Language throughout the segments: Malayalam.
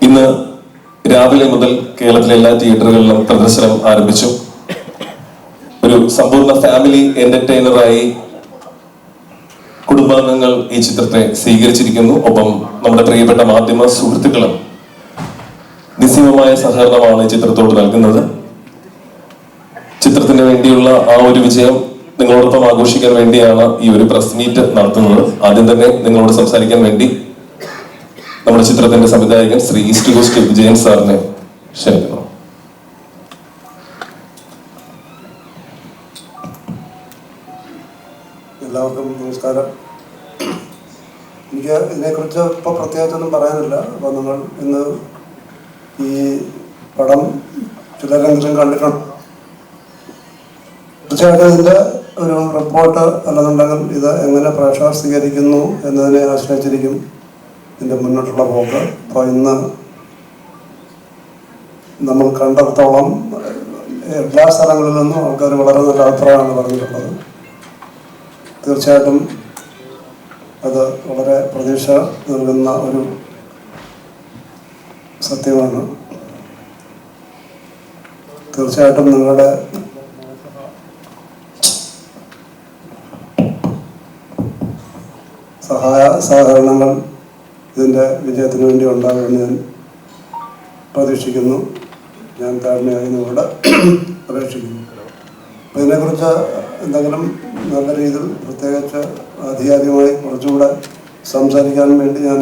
ഇന്ന് രാവിലെ മുതൽ കേരളത്തിലെ എല്ലാ തിയേറ്ററുകളിലും പ്രദർശനം ആരംഭിച്ചു. ഒരു സമ്പൂർണ്ണ ഫാമിലി എന്റർടൈനറായി കുടുംബാംഗങ്ങൾ ഈ ചിത്രത്തെ സ്വീകരിച്ചിരിക്കുന്നു. ഒപ്പം നമ്മുടെ പ്രിയപ്പെട്ട മാധ്യമ സുഹൃത്തുക്കളും നിസ്സീമമായ സഹകരണമാണ് ഈ ചിത്രത്തോട് നൽകുന്നത്. ചിത്രത്തിന് വേണ്ടിയുള്ള ആ ഒരു വിജയം നിങ്ങളോടൊപ്പം ആഘോഷിക്കാൻ വേണ്ടിയാണ് ഈ ഒരു പ്രസ് മീറ്റ് നടത്തുന്നത്. ആദ്യം തന്നെ നിങ്ങളോട് സംസാരിക്കാൻ വേണ്ടി നമ്മുടെ ചിത്രത്തിന്റെ സംവിധായകൻ ശ്രീ ഈസ്റ്റ് കോസ്റ്റ് വിജയൻ സാറിനെ ക്ഷണിക്കുന്നു. എല്ലാവർക്കും നമസ്കാരം. എനിക്ക് ഇതിനെക്കുറിച്ച് ഇപ്പോൾ പ്രത്യേകിച്ചൊന്നും പറയാനില്ല. അപ്പോൾ നിങ്ങൾ ഇന്ന് ഈ പടം ചിലരെങ്കിലും കണ്ടിട്ടുണ്ട്. തീർച്ചയായിട്ടും ഇതിൻ്റെ ഒരു റിപ്പോർട്ട് അല്ലെന്നുണ്ടെങ്കിൽ ഇത് എങ്ങനെ പ്രേക്ഷകർ സ്വീകരിക്കുന്നു എന്നതിനെ ആശ്രയിച്ചിരിക്കും ഇതിൻ്റെ മുന്നോട്ടുള്ള പോക്ക്. അപ്പോൾ ഇന്ന് നമ്മൾ കണ്ടിടത്തോളം എല്ലാ സ്ഥലങ്ങളിൽ നിന്നും ആൾക്കാർ വളരെ നല്ല അഭിപ്രായമാണ് പറഞ്ഞിട്ടുള്ളത്. തീർച്ചയായിട്ടും അത് വളരെ പ്രതീക്ഷ നൽകുന്ന ഒരു സത്യമാണ്. തീർച്ചയായിട്ടും നിങ്ങളുടെ സഹായ സഹകരണങ്ങൾ ഇതിൻ്റെ വിജയത്തിന് വേണ്ടി ഉണ്ടാകുമെന്ന് ഞാൻ പ്രതീക്ഷിക്കുന്നു. ഞാൻ താഴ്മയായി നിങ്ങളോട് അപേക്ഷിക്കുന്നു. അപ്പോൾ ഇതിനെക്കുറിച്ച് എന്തെങ്കിലും നല്ല രീതിയിൽ പ്രത്യേകിച്ച് ആധികാരികമായി കുറച്ചുകൂടെ സംസാരിക്കാൻ വേണ്ടി ഞാൻ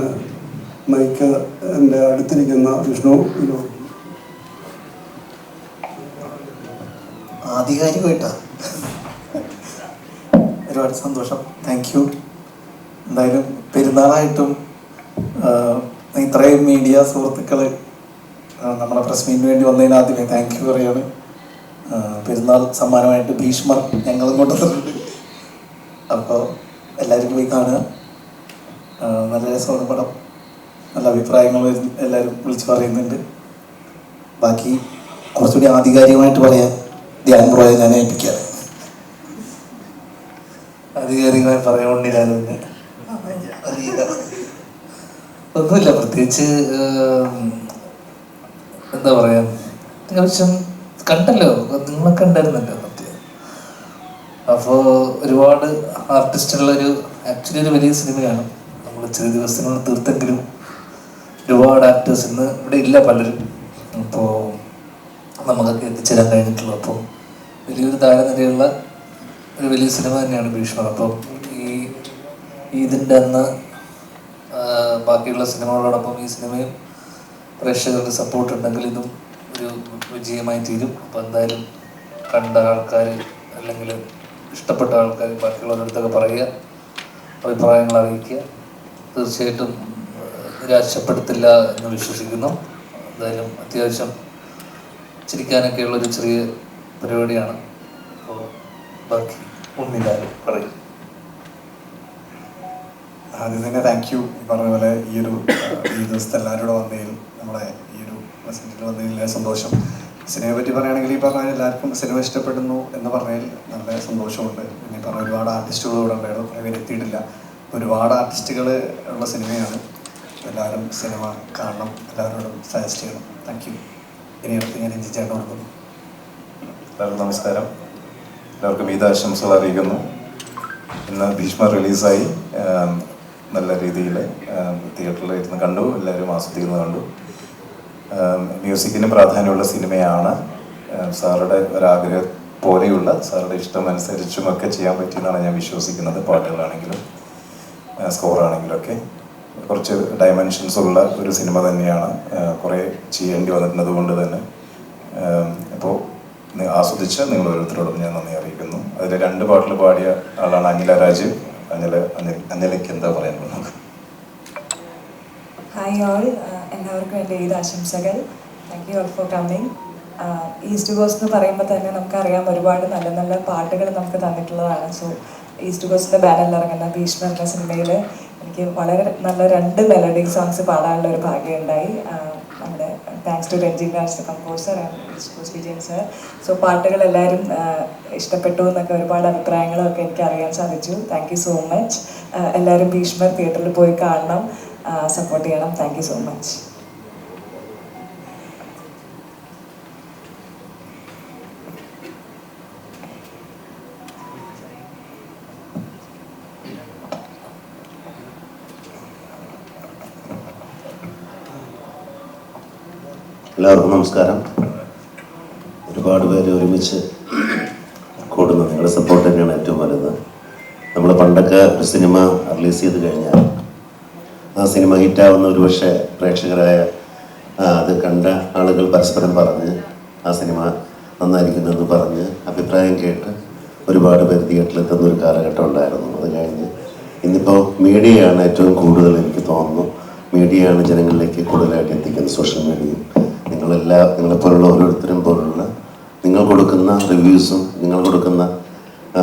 മൈക്ക് എൻ്റെ അടുത്തിരിക്കുന്ന വിഷ്ണു ആധികാരികമായിട്ടാണ്. ഒരുപാട് സന്തോഷം. Thank you. എന്തായാലും പെരുന്നാളായിട്ടും ഇത്രയും മീഡിയ സുഹൃത്തുക്കൾ നമ്മുടെ പ്രസ് മീറ്റിന് വേണ്ടി വന്നതിന് ആദ്യമേ താങ്ക് യു പറയാണ്. പെരുന്നാൾ സമ്മാനമായിട്ട് ഭീഷ്മർ ഞങ്ങളും കൊണ്ടുവന്നിട്ടുണ്ട്. അപ്പോൾ എല്ലാവരും പോയി കാണുക. നല്ല രസമാണ് പടം. നല്ല അഭിപ്രായങ്ങൾ എല്ലാവരും വിളിച്ച് പറയുന്നുണ്ട്. ബാക്കി കുറച്ചുകൂടി ആധികാരികമായിട്ട് പറയാൻ ധ്യാൻ ബ്രോയെ ഞാൻ ഏൽപ്പിക്കാറ്. ആധികാരികമായി പറയാൻ ഒന്നുമില്ല പ്രത്യേകിച്ച്. എന്താ പറയാ, അത്യാവശ്യം കണ്ടല്ലോ, നിങ്ങളൊക്കെ ഉണ്ടായിരുന്നല്ലോ മറ്റേ. അപ്പോൾ ഒരുപാട് ആർട്ടിസ്റ്റുള്ളൊരു ആക്ച്വലി ഒരു വലിയ സിനിമയാണ്. നമ്മൾ ചെറിയ ദിവസത്തിനുള്ളിൽ തീർത്തെങ്കിലും ഒരുപാട് ആക്ടേഴ്സ് ഇന്ന് ഇവിടെ ഇല്ല പലരും. അപ്പോൾ നമുക്കൊക്കെ എത്തിച്ചേരാൻ കഴിഞ്ഞിട്ടുള്ളൂ. അപ്പോൾ വലിയൊരു താരനിരയുള്ള ഒരു വലിയ സിനിമ തന്നെയാണ് ഭീഷ്മർ. അപ്പം ഇതിൻ്റെ അന്ന് ബാക്കിയുള്ള സിനിമകളോടൊപ്പം ഈ സിനിമയും പ്രേക്ഷകരുടെ സപ്പോർട്ട് ഉണ്ടെങ്കിൽ ഇതും ഒരു വിജയമായി തീരും. അപ്പോൾ എന്തായാലും കണ്ട ആൾക്കാർ അല്ലെങ്കിൽ ഇഷ്ടപ്പെട്ട ആൾക്കാർ ബാക്കിയുള്ളവരുടെ അടുത്തൊക്കെ പറയുക, അഭിപ്രായങ്ങൾ അറിയിക്കുക. തീർച്ചയായിട്ടും നിരാശപ്പെടുത്തില്ല എന്ന് വിശ്വസിക്കുന്നു. എന്തായാലും അത്യാവശ്യം ചിരിക്കാനൊക്കെയുള്ളൊരു ചെറിയ പരിപാടിയാണ്. അപ്പോൾ ബാക്കി ഒന്നില്ലാലും പറയും. ആദ്യം തന്നെ താങ്ക് യു. പറഞ്ഞ പോലെ ഈ ദിവസത്തെ എല്ലാവരോടും വന്നതിലും നമ്മുടെ ഈ ഒരു പ്രസൻറ്റിൽ വന്നതിൽ സന്തോഷം. സിനിമയെ പറ്റി പറയുകയാണെങ്കിൽ ഈ പറഞ്ഞാൽ എല്ലാവർക്കും സിനിമ ഇഷ്ടപ്പെടുന്നു എന്ന് പറഞ്ഞാൽ നല്ല സന്തോഷമുണ്ട്. പിന്നെ പറഞ്ഞ ഒരുപാട് ആർട്ടിസ്റ്റുകൾ ഇവിടെ ഉണ്ടായിരുന്നു, കുറേ പേര് എത്തിയിട്ടില്ല. ഒരുപാട് ആർട്ടിസ്റ്റുകൾ ഉള്ള സിനിമയാണ്. എല്ലാവരും സിനിമ കാണണം, എല്ലാവരോടും സജസ്റ്റ് ചെയ്യണം. Thank U. ഇനി അടുത്ത് ഞാൻ ചേട്ടൻ കൊടുക്കുന്നു. എല്ലാവർക്കും നമസ്കാരം. എല്ലാവർക്കും ഈദ് ആശംസകൾ അറിയിക്കുന്നു. ഇന്ന് ഭീഷ്മർ റിലീസായി. നല്ല രീതിയിൽ തിയേറ്ററിൽ ഇരുന്ന് കണ്ടു, എല്ലാവരും ആസ്വദിക്കുന്നത് കണ്ടു. മ്യൂസിക്കിന് പ്രാധാന്യമുള്ള സിനിമയാണ്. സാറുടെ ഒരാഗ്രഹം പോലെയുള്ള സാറുടെ ഇഷ്ടം അനുസരിച്ചുമൊക്കെ ചെയ്യാൻ പറ്റിയെന്നാണ് ഞാൻ വിശ്വസിക്കുന്നത്. പാട്ടുകളാണെങ്കിലും സ്കോറാണെങ്കിലും ഒക്കെ കുറച്ച് ഡയമെൻഷൻസ് ഉള്ള ഒരു സിനിമ തന്നെയാണ്. കുറേ ചെയ്യേണ്ടി വന്നിട്ടുണ്ട്. അതുകൊണ്ട് തന്നെ അപ്പോൾ ആസ്വദിച്ച് നിങ്ങൾ ഓരോരുത്തരോടും ഞാൻ നന്ദി അറിയിക്കുന്നു. അതിൽ 2 പാട്ടുകൾ പാടിയ ആളാണ് അനില രാജ്. അനിലയ്ക്ക് എന്താ പറയാനുള്ളത്? ഹായ് ഓൾ, എല്ലാവർക്കും എൻ്റെ ഈദ് ആശംസകൾ. Thank you all for coming. East cost എന്ന് പറയുമ്പോൾ തന്നെ നമുക്കറിയാം ഒരുപാട് നല്ല നല്ല പാട്ടുകൾ നമുക്ക് തന്നിട്ടുള്ളതാണ്. സോ ഈസ്റ്റ് കോസ്റ്റിൻ്റെ ബാനറിൽ ഇറങ്ങുന്ന ഭീഷ്മർ എന്ന സിനിമയിൽ എനിക്ക് വളരെ നല്ല 2 മെലഡി സോങ്സ് പാടാനുള്ള ഒരു ഭാഗ്യമുണ്ടായി. നമ്മുടെ thanks to Ranjin Raj composer and East Coast Vijayan sir. So പാട്ടുകൾ എല്ലാവരും ഇഷ്ടപ്പെട്ടു എന്നൊക്കെ ഒരുപാട് അഭിപ്രായങ്ങളൊക്കെ എനിക്ക് അറിയാൻ സാധിച്ചു. Thank you so much. എല്ലാവരും ഭീഷ്മർ തിയേറ്ററിൽ പോയി കാണണം, സപ്പോർട്ട് ചെയ്യണം. Thank you so much. എല്ലാവർക്കും നമസ്കാരം. ഒരുപാട് പേര് ഒരുമിച്ച് കൂടുന്നു. നിങ്ങളുടെ സപ്പോർട്ട് തന്നെയാണ് ഏറ്റവും വലുത്. നമ്മൾ പണ്ടൊക്കെ ഒരു സിനിമ റിലീസ് ചെയ്ത് കഴിഞ്ഞാൽ ആ സിനിമ ഹിറ്റാവുന്ന ഒരുപക്ഷെ പ്രേക്ഷകരായ അത് കണ്ട ആളുകൾ പരസ്പരം പറഞ്ഞ് ആ സിനിമ നന്നായിരിക്കുന്നെന്ന് പറഞ്ഞ് അഭിപ്രായം കേട്ട് ഒരുപാട് പേര് തിയേറ്ററിലെത്തുന്ന ഒരു കാലഘട്ടം ഉണ്ടായിരുന്നു. അത് കഴിഞ്ഞ് ഇന്നിപ്പോൾ മീഡിയയാണ് ഏറ്റവും കൂടുതൽ, എനിക്ക് തോന്നുന്നു മീഡിയയാണ് ജനങ്ങളിലേക്ക് കൂടുതലായിട്ട് എത്തിക്കുന്നത്. സോഷ്യൽ മീഡിയയും നിങ്ങളെപ്പോലുള്ള ഓരോരുത്തരും പോലുള്ള നിങ്ങൾ കൊടുക്കുന്ന റിവ്യൂസും നിങ്ങൾ കൊടുക്കുന്ന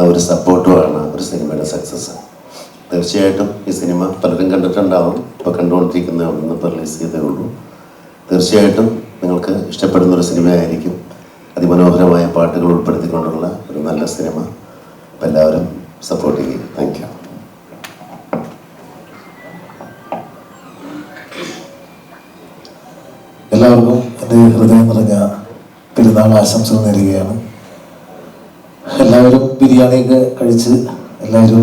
ഒരു സപ്പോർട്ടുമാണ് ഒരു സിനിമയുടെ സക്സസ്. തീർച്ചയായിട്ടും ഈ സിനിമ പലരും കണ്ടിട്ടുണ്ടാവും, ഇപ്പോൾ കണ്ടുകൊണ്ടിരിക്കുന്നതാണ്, ഇപ്പോൾ റിലീസ് ചെയ്തേ ഉള്ളൂ. തീർച്ചയായിട്ടും നിങ്ങൾക്ക് ഇഷ്ടപ്പെടുന്നൊരു സിനിമയായിരിക്കും. അതിമനോഹരമായ പാട്ടുകൾ ഉൾപ്പെടുത്തിക്കൊണ്ടുള്ള ഒരു നല്ല സിനിമ. അപ്പോൾ എല്ലാവരും സപ്പോർട്ട് ചെയ്യും. Thank you. എല്ലാവർക്കും എൻ്റെ ഹൃദയം നിറഞ്ഞ പെരുന്നാൾ ആശംസകൾ നേരുകയാണ്. എല്ലാവരും ബിരിയാണിയൊക്കെ കഴിച്ച് എല്ലാവരും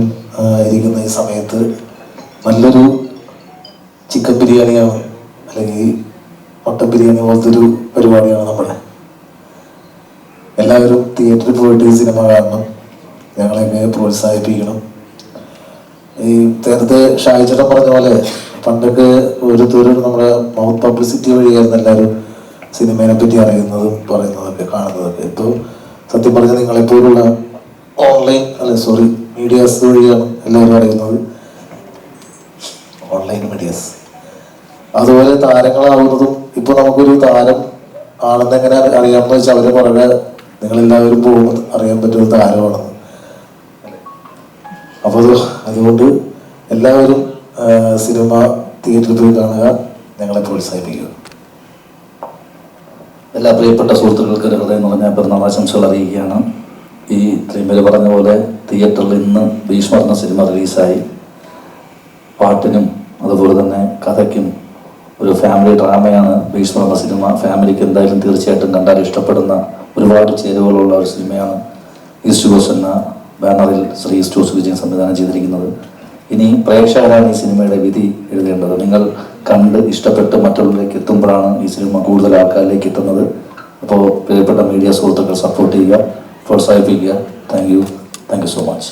ഇരിക്കുന്ന ഈ സമയത്ത് നല്ലൊരു ചിക്കൻ ബിരിയാണിയാണ് അല്ലെങ്കിൽ മട്ടൻ ബിരിയാണി പോലത്തെ ഒരു പരിപാടിയാണ് നമ്മുടെ. എല്ലാവരും തിയേറ്ററിൽ പോയിട്ട് ഈ സിനിമ കാണണം, ഞങ്ങളെയൊക്കെ പ്രോത്സാഹിപ്പിക്കണം. ഈ നേരത്തെ ഷായിച്ചേട്ടൻ പറഞ്ഞ പോലെ പണ്ടൊക്കെ ഓരോരുത്തരും നമ്മുടെ മൗത്ത് പബ്ലിസിറ്റി വഴിയായിരുന്നു എല്ലാവരും സിനിമയെ പറ്റി അറിയുന്നതും പറയുന്നതൊക്കെ കാണുന്നതൊക്കെ. ഇപ്പോൾ സത്യം പറഞ്ഞാൽ നിങ്ങളെപ്പോലുള്ള മീഡിയാസ് വഴിയാണ് എല്ലാവരും അറിയുന്നത്, ഓൺലൈൻ മീഡിയാസ്. അതുപോലെ താരങ്ങളാവുന്നതും ഇപ്പോൾ നമുക്കൊരു താരം ആണെന്ന് എങ്ങനെ അറിയാമെന്ന് വെച്ചാൽ അവരെ പുറകെ നിങ്ങളെല്ലാവരും പോകുമ്പോൾ അറിയാൻ പറ്റുന്ന താരമാണെന്ന്. അപ്പോൾ അതുകൊണ്ട് എല്ലാവരും സിനിമ തിയേറ്ററിൽ പോയി കാണുക, ഞങ്ങളെ പ്രോത്സാഹിപ്പിക്കുക. എല്ലാ പ്രിയപ്പെട്ട സുഹൃത്തുക്കൾക്ക് ഹൃദയം നിറഞ്ഞ പെരുന്നാൾ ആശംസകൾ അറിയിക്കുകയാണ്. ഈ ട്രീമിൽ പറഞ്ഞ പോലെ തിയേറ്ററിൽ ഇന്ന് ഭീഷ്മർ എന്ന സിനിമ റിലീസായി. പാട്ടിനും അതുപോലെ തന്നെ കഥയ്ക്കും ഒരു ഫാമിലി ഡ്രാമയാണ് ഭീഷ്മർ എന്ന സിനിമ. ഫാമിലിക്ക് എന്തായാലും തീർച്ചയായിട്ടും കണ്ടാൽ ഇഷ്ടപ്പെടുന്ന ഒരുപാട് ചേരുവകളുള്ള ഒരു സിനിമയാണ് ഈസ്റ്റ് കോസ്റ്റ് എന്ന ബാനറിൽ ശ്രീ ഈസ്റ്റ് വിജയൻ സംവിധാനം ചെയ്തിരിക്കുന്നത്. ഇനി പ്രേക്ഷകരാണ് ഈ സിനിമയുടെ വിധി എഴുതേണ്ടത്. നിങ്ങൾ കണ്ട് ഇഷ്ടപ്പെട്ട് മറ്റുള്ളവരിലേക്ക് എത്തുമ്പോഴാണ് ഈ സിനിമ കൂടുതൽ ആൾക്കാരിലേക്ക് എത്തുന്നത്. അപ്പോൾ പ്രിയപ്പെട്ട മീഡിയ സുഹൃത്തുക്കൾ സപ്പോർട്ട് ചെയ്യുക, പ്രോത്സാഹിപ്പിക്കുക. Thank you so much.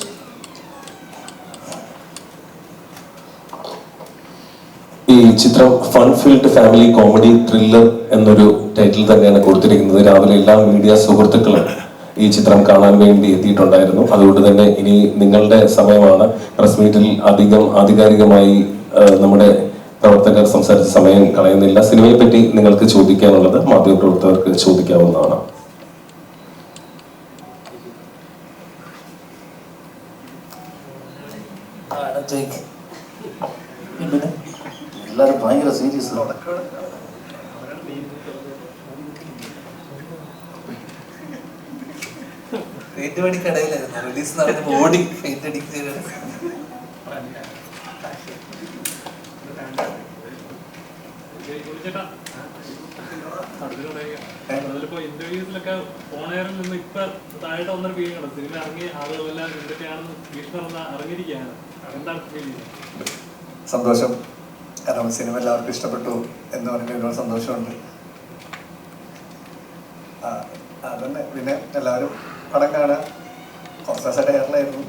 ഈ ചിത്രം fun field family comedy thriller എന്നൊരു ടൈറ്റിൽ തന്നെയാണ് കൊടുത്തിരിക്കുന്നത്. രാവിലെ എല്ലാ മീഡിയ സുഹൃത്തുക്കളും ഈ ചിത്രം കാണാൻ വേണ്ടി എത്തിയിട്ടുണ്ടായിരുന്നു. അതുകൊണ്ട് തന്നെ ഇനി നിങ്ങളുടെ സമയമാണ്. പ്രസ് മീറ്റിൽ അധികം ആധികാരികമായി നമ്മുടെ പ്രവർത്തകർ സംസാരിച്ച സമയം കളയുന്നില്ല. സിനിമയെ പറ്റി നിങ്ങൾക്ക് ചോദിക്കാനുള്ളത് മാധ്യമപ്രവർത്തകർക്ക് ചോദിക്കാവുന്നതാണ്. എല്ലാവരും ഭയങ്കര സീരിയസ്. പെയിന്റ് പണിക്കടയിലായിരുന്നു റിലീസ് നടന്നപ്പോൾ ഓടി പെയിന്റ് അടിക്കുന്നത്. ഇന്റർവ്യൂസിലൊക്കെ ഓണയറിൽ നിന്ന് ഇപ്പൊ താഴെ വന്നൊരു ഫീലിംഗ് ഉണ്ട്. സിനിമ ഇറങ്ങി ആളുകളെല്ലാം എന്തൊക്കെയാണെന്ന് ഭീഷ്മർ അറിഞ്ഞിരിക്കുകയാണ്. എന്താണ് ഫീൽ ചെയ്യുന്നത്? സന്തോഷം. കാരണം സിനിമ എല്ലാവർക്കും ഇഷ്ടപ്പെട്ടു എന്ന് പറഞ്ഞാൽ ഒരുപാട് സന്തോഷമുണ്ട്. അതന്നെ. പിന്നെ എല്ലാവരും പടം കാണാൻ കുറച്ച് ദിവസമായിട്ട് എയറിലായിരുന്നു,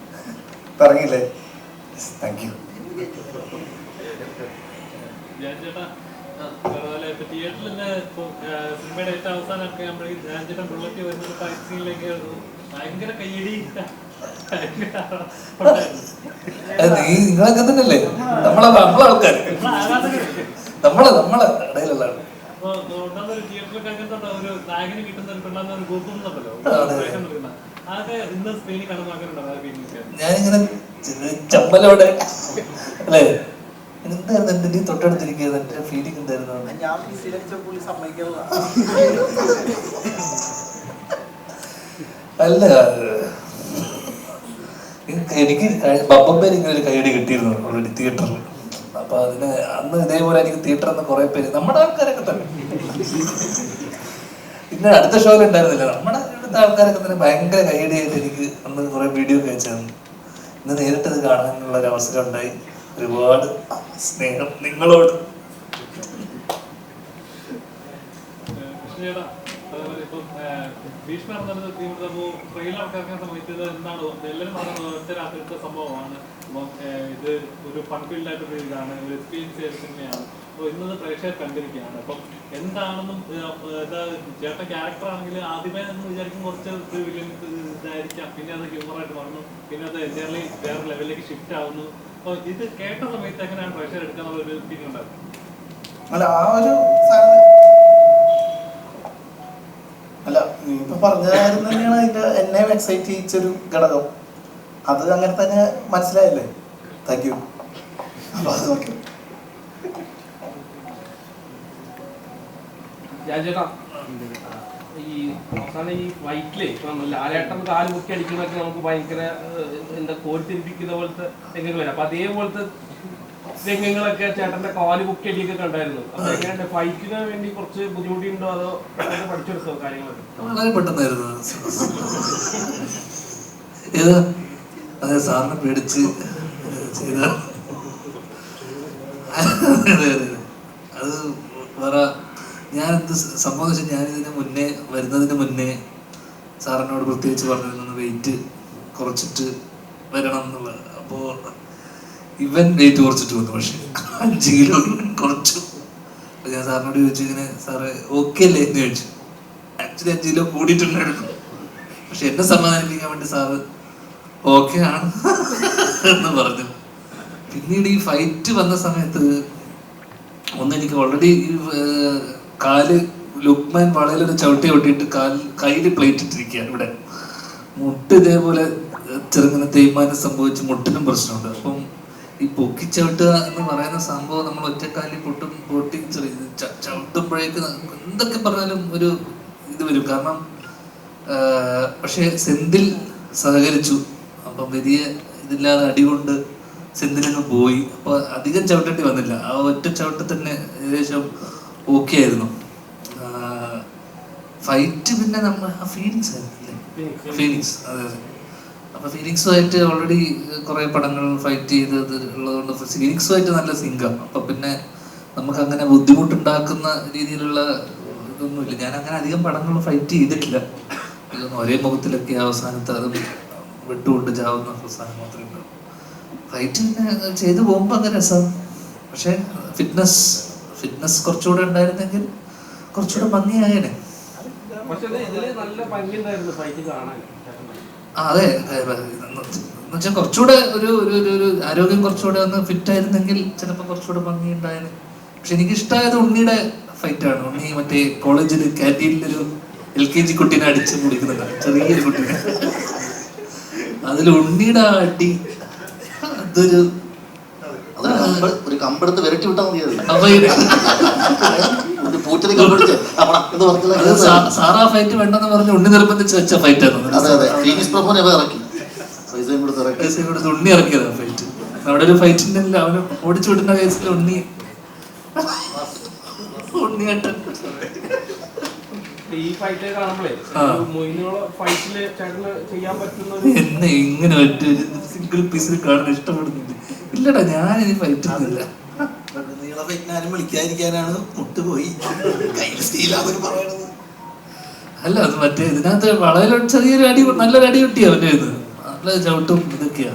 ഇപ്പം ഇറങ്ങിയില്ലേ. Thank you. ചേട്ടാ തിയേറ്ററിൽ തന്നെ സിനിമയുടെ ഏറ്റവും അവസാനമൊക്കെ നമ്മൾ ചേട്ടൻ ബുള്ളറ്റ് വരുന്ന ഫൈറ്റ് സീനിലേക്ക് ഭയങ്കര കയ്യടി. നിങ്ങളൊക്കെ തന്നെയല്ലേ നമ്മളെ ആൾക്കാർ, നമ്മളെ ഇടയിലുള്ള തിയേറ്ററിലൊക്കെ അങ്ങനത്തെ ഒരു നായകന് കിട്ടുന്ന ഒരു ഗോപ്പുന്നുണ്ടല്ലോ, അതൊക്കെ ഇന്ന് സ്ക്രീനിൽ കാണുമ്പോൾ അങ്ങനെ ഉണ്ടാവും. ഞാനിങ്ങനെ ചമ്മലോടെ അല്ലേ എന്തായിരുന്നു എന്റെ നീ തൊട്ടടുത്തിരിക്കുന്നത്, എന്റെ ഫീലിംഗ് എന്തായിരുന്നു? അല്ല എനിക്ക് ബപ്പമ്പേര് ഇങ്ങനെ ഒരു കൈയടി കിട്ടിയിരുന്നു ഓൾറെഡി തിയേറ്ററിൽ. അപ്പൊ അതിന് അന്ന് ഇതേപോലെ എനിക്ക് തിയേറ്ററിൽ നിന്ന് കുറെ പേര് നമ്മുടെ ആൾക്കാരൊക്കെ തന്നെ, പിന്നെ അടുത്ത ഷോയിൽ ഉണ്ടായിരുന്നില്ല, നമ്മുടെ ഇവിടുത്തെ ആൾക്കാരൊക്കെ തന്നെ ഭയങ്കര കൈയടിയായിട്ട് എനിക്ക് അന്ന് കുറെ വീഡിയോ ഒക്കെ അയച്ചു തന്നു. ഇന്ന് നേരിട്ടത് കാണാനുള്ള ഒരു അവസരം ഉണ്ടായി. ഒരുപാട് സ്നേഹം നിങ്ങളോട്. ചേട്ടാ ഇപ്പം ഭീഷ്മർ എന്നൊരു ട്രെയിലർ ഇറക്കാൻ സമയത്ത് ഇത് എന്താണ് എല്ലാവരും പറഞ്ഞത് ഒറ്റ രാത്രിത്തെ സംഭവമാണ്. അപ്പം ഇത് ഒരു ഫൺഫീൽഡായിട്ടൊരു ഇതാണ്, ഒരു എക്സ്പീരിയൻസ് ചെയ്ത സിനിമയാണ്. അപ്പോൾ ഇന്നത് പ്രേക്ഷകർ കണ്ടിരിക്കുകയാണ്. അപ്പം എന്താണെന്നും ചേട്ടൻ ക്യാരക്ടർ ആണെങ്കിൽ ആദ്യമേ എന്ന് വിചാരിക്കും കുറച്ച് ഇതായിരിക്കാം, പിന്നെ അത് ഹ്യൂമറായിട്ട് മാറുന്നു, പിന്നെ അത് എൻറ്റയർലി വേറെ ലെവലിലേക്ക് ഷിഫ്റ്റ് ആവുന്നു. അപ്പോൾ ഇത് കേട്ട സമയത്ത് എങ്ങനെയാണ് പ്രേക്ഷകർ എടുക്കാനുള്ള ഒരു ഫീലിംഗ് ഉണ്ടായിരുന്നു? അല്ല ആ ഒരു അല്ല നീ ഇപ്പൊ പറഞ്ഞ കാര്യം തന്നെയാണ് അതിന്റെ എന്നെ എക്സൈറ്റ് ചെയ്യിച്ചൊരു ഘടകം. അത് അങ്ങനെ തന്നെ മനസ്സിലായില്ലേ? Thank you. അപ്പൊ അത് ഓക്കെ. ചേട്ടാ ഈ അവസാനം ഈ വൈറ്റിലേ ലാലേട്ടൻ കാല് മുക്കി അടിക്കുന്നതൊക്കെ നമുക്ക് ഭയങ്കര എന്താ കോരിത്തിരിപ്പിക്കുന്ന പോലത്തെ രംഗങ്ങൾ വരാം. അപ്പൊ അതേപോലത്തെ രംഗങ്ങളൊക്കെ ചേട്ടന്റെ കാല് മുക്കി അടിയൊക്കെ കണ്ടായിരുന്നു. അപ്പൊ എങ്ങനെയുണ്ട്? ഫൈറ്റിന് വേണ്ടി കുറച്ച് ബുദ്ധിമുട്ടിയുണ്ടോ അതോ പഠിച്ചെടുത്തോ കാര്യങ്ങളൊക്കെ? വളരെ പെട്ടെന്നായിരുന്നു ഏതാ അതെ സാറിനെ പേടിച്ച് ചെയ്ത അത് വേറെ. ഞാൻ എന്ത് സംഭവം വെച്ചാൽ ഞാനിതിന് മുന്നേ വരുന്നതിന് മുന്നേ സാറിനോട് പ്രത്യേകിച്ച് പറഞ്ഞിരുന്നു വെയിറ്റ് കുറച്ചിട്ട് വരണം എന്നുള്ളത്. അപ്പോൾ ഇവൻ വെയിറ്റ് കുറച്ചിട്ട് വന്നു, പക്ഷെ 5 കിലോ കുറച്ചു. അപ്പോൾ ഞാൻ സാറിനോട് ചോദിച്ചു ഇങ്ങനെ സാറ് ഓക്കെ അല്ലേ എന്ന് ചോദിച്ചു. ആക്ച്വലി 5 കിലോ കൂടിയിട്ടുണ്ടായിരുന്നു, പക്ഷെ എന്നെ സമാധാനിപ്പിക്കാൻ വേണ്ടി സാറ് ഓക്കെ ആണ് എന്ന് പറഞ്ഞു. പിന്നീട് ഈ ഫൈറ്റ് വന്ന സമയത്ത് എനിക്ക് ഓൾറെഡി കാല് ലുക്മാൻ വളയിലൊരു ചവിട്ടി ഒട്ടിയിട്ട് കയ്യിൽ പ്ലേറ്റ് ഇട്ടിരിക്കുക. ഇവിടെ മുട്ട് ഇതേപോലെ ചെറുങ്ങനെ തേയ്മാനം സംഭവിച്ച് മുട്ടിനും പ്രശ്നമുണ്ട്. അപ്പം ഈ പൊക്കിച്ചവിട്ടുക എന്ന് പറയുന്ന സംഭവം നമ്മൾ ഒറ്റക്കാലിൽ പൊട്ടി ചവിട്ടുമ്പോഴേക്ക് എന്തൊക്കെ പറഞ്ഞാലും ഒരു ഇത് വരും. കാരണം പക്ഷെ സെന്തിൽ സഹകരിച്ചു. അപ്പം വലിയ ഇതില്ലാതെ അടികൊണ്ട് സെന്തിലങ്ങ് പോയി. അപ്പൊ അധികം ചവിട്ടേണ്ടി വന്നില്ല. ആ ഒറ്റ ചവിട്ട് തന്നെ ഏകദേശം ഓക്കെ ആയിരുന്നു. ഫൈറ്റ് പിന്നെ നമ്മൾ ഫീലിങ്സ് ആയിരുന്നില്ലേ? ഫീലിങ്സ്, അതെ അതെ. അപ്പൊ ഫീലിങ്സുമായിട്ട് ഓൾറെഡി കുറെ പടങ്ങൾ ഫൈറ്റ് ചെയ്തത് ഉള്ളതുകൊണ്ട് ഫീലിങ്സുമായിട്ട് നല്ല സിങ്കാണ്. അപ്പൊ പിന്നെ നമുക്ക് അങ്ങനെ ബുദ്ധിമുട്ടുണ്ടാക്കുന്ന രീതിയിലുള്ള ഇതൊന്നുമില്ല. ഞാൻ അങ്ങനെ അധികം പടങ്ങൾ ഫൈറ്റ് ചെയ്തിട്ടില്ല. ഇതൊന്നും ഒരേ മുഖത്തിലൊക്കെ അവസാനത്തെ അതും വിട്ടുകൊണ്ട് ചാവുന്ന അവസാനം മാത്രമേ ഉണ്ടാവും. ഫൈറ്റ് പിന്നെ ചെയ്തു പോകുമ്പോൾ അങ്ങനെ രസം. പക്ഷെ ഫിറ്റ്നസ് കുറച്ചുകൂടെ ഉണ്ടായിരുന്നെങ്കിൽ കുറച്ചുകൂടെ ഭംഗിയായേനെ. അതെ, എന്നുവെച്ചാൽ കുറച്ചുകൂടെ ഒരു ആരോഗ്യം കുറച്ചുകൂടെ ഒന്ന് ഫിറ്റ് ആയിരുന്നെങ്കിൽ ചിലപ്പോൾ കുറച്ചുകൂടെ ഭംഗി ഉണ്ടായേനെ. പക്ഷെ എനിക്ക് ഇഷ്ടമായത് ഉണ്ണിയുടെ ഫൈറ്റാണ്. ഉണ്ണി മറ്റേ കോളേജിൽ ക്യാൻറ്റീനിലൊരു LKG കുട്ടീനെ അടിച്ച് കുടിക്കുന്നുണ്ട്, ചെറിയൊരു കുട്ടീനെ. അതിൽ ഉണ്ണിയുടെ അടി അതൊരു ഒരു കമ്പെടുത്ത് വിരട്ടി വിട്ടാൽ മതിയായിരുന്നു. സാറാ ഫൈറ്റ് വേണ്ടെന്ന് പറഞ്ഞ് ഉണ്ണി നിർബന്ധിച്ച് വെച്ച ഫൈറ്റ് ആയിരുന്നു. ഉണ്ണി ഇറക്കിയതാണ് ഫൈറ്റ്. അവിടെ ഒരു ഫൈറ്റിന്റെ അവന് ഓടിച്ചു വിടുന്ന കേസിൽ ഉണ്ണിയേട്ടൻ ഈ ഫൈറ്റ് കാണുമ്പോഴേ ഫൈറ്റില് ചേട്ടന് ചെയ്യാൻ പറ്റുന്ന എന്നെ ഇങ്ങനെ ഒറ്റ സിംഗിൾ പീസിൽ കാണാൻ ഇഷ്ടപ്പെടുന്നില്ല. ഇല്ലടാ, ഞാൻ ഇനി ഫൈറ്റ് ഒന്നുമില്ല. വിളിക്കാതിരിക്കാനാണ് മുട്ടുപോയി അല്ല, അത് മറ്റേ ഇതിനകത്ത് വളരെ ചെറിയൊരു അടി, നല്ലൊരു അടി കിട്ടിയ അവൻ്റെ ഇത് നല്ല ചവിട്ടും ഇതൊക്കെയാ.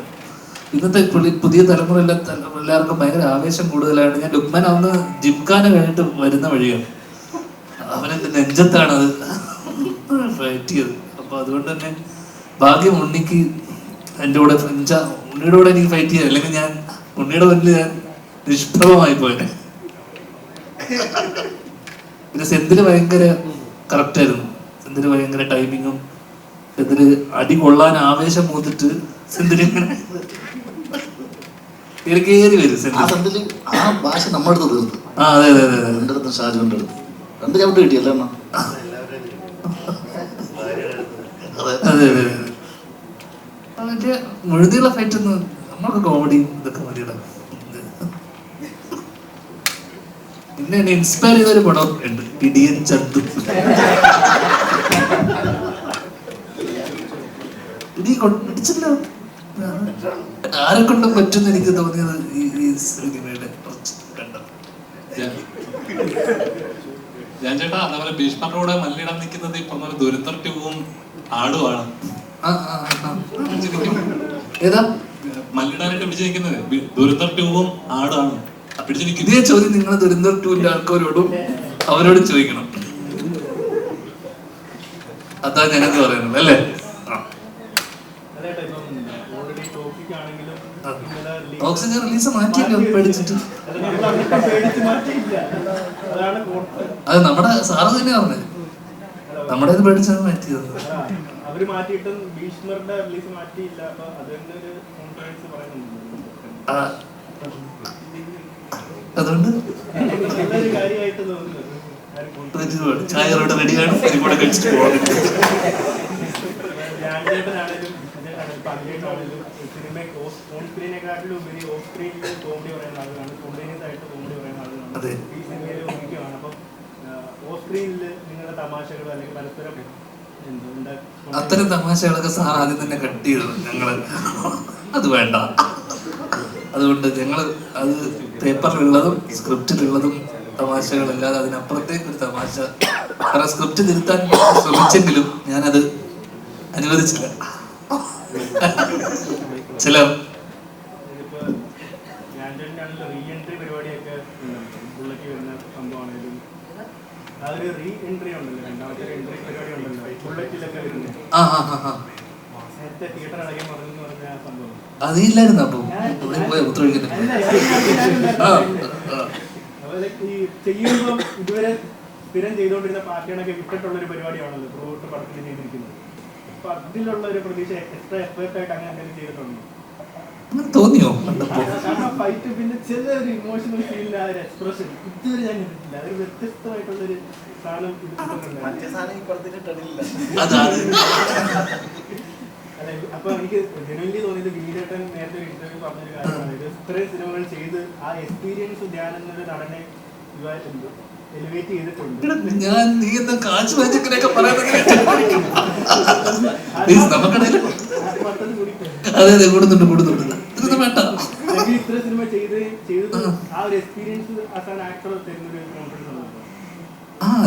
ഇന്നത്തെ പുതിയ തലമുറ എല്ലാവർക്കും ഭയങ്കര ആവേശം കൂടുതലാണ്. ഞാൻ ലുക്മാൻ അന്ന് ജിംഖാന കഴിഞ്ഞിട്ട് വരുന്ന വഴിയാണ്, അവനെന്റെ നെഞ്ചത്താണത് ഫൈറ്റ് ചെയ്തത്. അപ്പൊ അതുകൊണ്ട് തന്നെ ഭാഗ്യം ഉണ്ണിക്ക് എൻ്റെ കൂടെ ഉണ്ണിയുടെ കൂടെ എനിക്ക് ഫൈറ്റ് ചെയ്യാം. അല്ലെങ്കിൽ ഞാൻ ഉണ്ണിയുടെ മുന്നിൽ ഞാൻ നിഷ്പ്രഭമായി പോയത്. പിന്നെ സെന്തില് ഭയങ്കര കറക്റ്റ് ആയിരുന്നു. സെന്തില് ഭയങ്കര ടൈമിങ്ങും, സെന്തില് അടി കൊള്ളാൻ ആവേശം മൂത്തിട്ട് സെന്തിലിങ്ങനെ കയറി വരും. സെന്തില് ആ ഭാഷ നമ്മുടെ അടുത്ത് തീർന്നു. അതെ അതെ അതെ എൻ്റെ അടുത്ത് ഷാജുവിൻ്റെ അടുത്ത് 2 ചവിട്ട് കിട്ടിയല്ലേ എണ്ണ? അതെ അതെ അതെ. മറ്റേ മുഴുതിയുള്ള ഫൈറ്റ് ഒന്നും നമ്മൾക്ക് കോമഡി ഇതൊക്കെ മതിയിടാം. പിന്നെ എന്നെ ഇൻസ്പയർ ചെയ്തൊരു പടം ഉണ്ട്, ഇടിയൻ ചന്തു. ഇടിച്ചല്ലോ, ആരെ കൊണ്ടും പറ്റുമെന്ന് എനിക്ക് തോന്നിയത് ഈ സിനിമയുടെ കുറച്ച് കണ്ടത്. ഞാൻ ചേട്ടാ അതേപോലെ ഭീഷ്മരുടെ കൂടെ മല്ലിടാൻ നിൽക്കുന്നത് ഈ പറഞ്ഞ ദുരന്തർ ട്യൂബും ആടുമാണ്. ശരിക്കും ഏതാ മല്ലിടാനായിട്ട് പിടിച്ചു നിൽക്കുന്നത് ദുരന്തർ ട്യൂബും ആടാണ് പിടിച്ചു നിൽക്കുന്നത്. ഇതേ ചോദ്യം നിങ്ങൾ ദുരന്തർ ടൂവിന്റെ ആൾക്കാരോടും അവരോട് ചോദിക്കണം. അതാ ഞങ്ങൾക്ക് പറയുന്നത് അല്ലേ? ഓക്സിജൻ റിലീസ് മാറ്റിയല്ലോ പേടിച്ചിട്ട്. അത് നമ്മുടെ സാറ് തന്നെ പറഞ്ഞത്, നമ്മുടെ ഇത് പേടിച്ചാണ് മാറ്റിയത്. അവര് മാറ്റിയിട്ടും ഭീഷ്മരുടെ റിലീസ് മാറ്റിയില്ല. അപ്പൊ അതിന്റെ ഒരു കോൺഫിഡൻസ് പറയുന്നുണ്ട്. അതുകൊണ്ട് നല്ലൊരു കാര്യമായിട്ട് തോന്നുന്നത് ചായറോടെ റെഡിയാണ്, കൂടെ കഴിച്ചിട്ട് പോകാൻ. ജാൻചേട്ടനാണേലും പതിനേട്ടാണേലും സിനിമയ്ക്ക് ഓൺ സ്ക്രീനെക്കാട്ടിലും ഉപരി ഓഫ് സ്ക്രീനിൽ കോമഡി പറയുന്ന ആളുകളാണ്, സ്പോണ്ടേനിയസ് ആയിട്ട് കോമഡി പറയുന്ന ആളുകളാണ് ഈ സിനിമയിൽ ഒന്നിക്കുകയാണ്. അപ്പം ഓഫ് സ്ക്രീനിൽ നിങ്ങളുടെ തമാശകൾ അല്ലെങ്കിൽ പരസ്പരം അത്തരം തമാശകളൊക്കെ സാർ ആദ്യം തന്നെ കട്ട് ചെയ്തത് ഞങ്ങള്. അത് വേണ്ട, അതുകൊണ്ട് ഞങ്ങൾ അത് പേപ്പറിലുള്ളതും സ്ക്രിപ്റ്റിലുള്ളതും തമാശകളല്ലാതെ അതിനപ്പുറത്തേക്ക് ഒരു തമാശ. കാരണം സ്ക്രിപ്റ്റ് തിരുത്താൻ ശ്രമിച്ചെങ്കിലും ഞാനത് അനുവദിച്ചില്ല. ചില റീ എൻട്രി പരിപാടിയൊക്കെ ബുള്ളറ്റ് വരുന്ന സംഭവമാണെങ്കിലും അതൊരു റീ എൻട്രി ഉണ്ടല്ലോ, രണ്ടാമത്തെ എൻട്രി പരിപാടി ഉണ്ടല്ലോ ബുള്ളറ്റിലൊക്കെ വരുന്നത്. നേരത്തെ തിയേറ്റർ അടയ്ക്കാൻ പറഞ്ഞു പറഞ്ഞ ആ സംഭവം അതില്ലായിരുന്നു. അപ്പൊ ഈ ചെയ്യുമ്പോൾ ഇതുവരെ സ്ഥിരം ചെയ്തുകൊണ്ടിരുന്ന പാർട്ടികളൊക്കെ വിട്ടിട്ടുള്ളൊരു പരിപാടിയാണല്ലോ ത്രൂട്ട് പടത്തിൽ ചെയ്തിരിക്കുന്നത്. അപ്പൊ അതിലുള്ള ഒരു പ്രതീക്ഷ എക്സ്ട്രാ എഫേർട്ട് ആയിട്ട് അങ്ങനെ എന്തെങ്കിലും ചെയ്തിട്ടുണ്ടോ? തോന്നിയോ? കാരണം ഫൈറ്റ് പിന്നെ ചില ഒരു ഇമോഷണൽ ഫീലിൽ ആ ഒരു എക്സ്പ്രഷൻ ഇതുവരെ ഞാൻ കണ്ടിട്ടില്ല. അതൊരു വ്യത്യസ്തമായിട്ടുള്ളൊരു സാധനം അല്ല. അപ്പൊ എനിക്ക് ജനുവലി തോന്നിയത് വിനീതേട്ടൻ നേരത്തെ ഒരു ഇന്റർവ്യൂ പറഞ്ഞൊരു കാര്യമാണ്, ഇത് ഇത്രയും സിനിമകൾ ചെയ്ത് ആ എക്സ്പീരിയൻസ് ധ്യാൻ എന്നൊരു നടനെ എലിവേറ്റ് ചെയ്തിട്ടുണ്ട്. ഞാൻ നീ എന്താ കാശ് വാങ്ങിച്ചൊക്കെ അതെ അതെ കൂടുന്നുണ്ട് കൂടുന്നുണ്ട്. ഇതൊന്നും വേണ്ട. ഇത്ര സിനിമ ചെയ്ത് ആ ഒരു എക്സ്പീരിയൻസ് ആസ് ആക്ടർ തരുന്നൊരു കോൺഫിഡൻസ് ആണ്.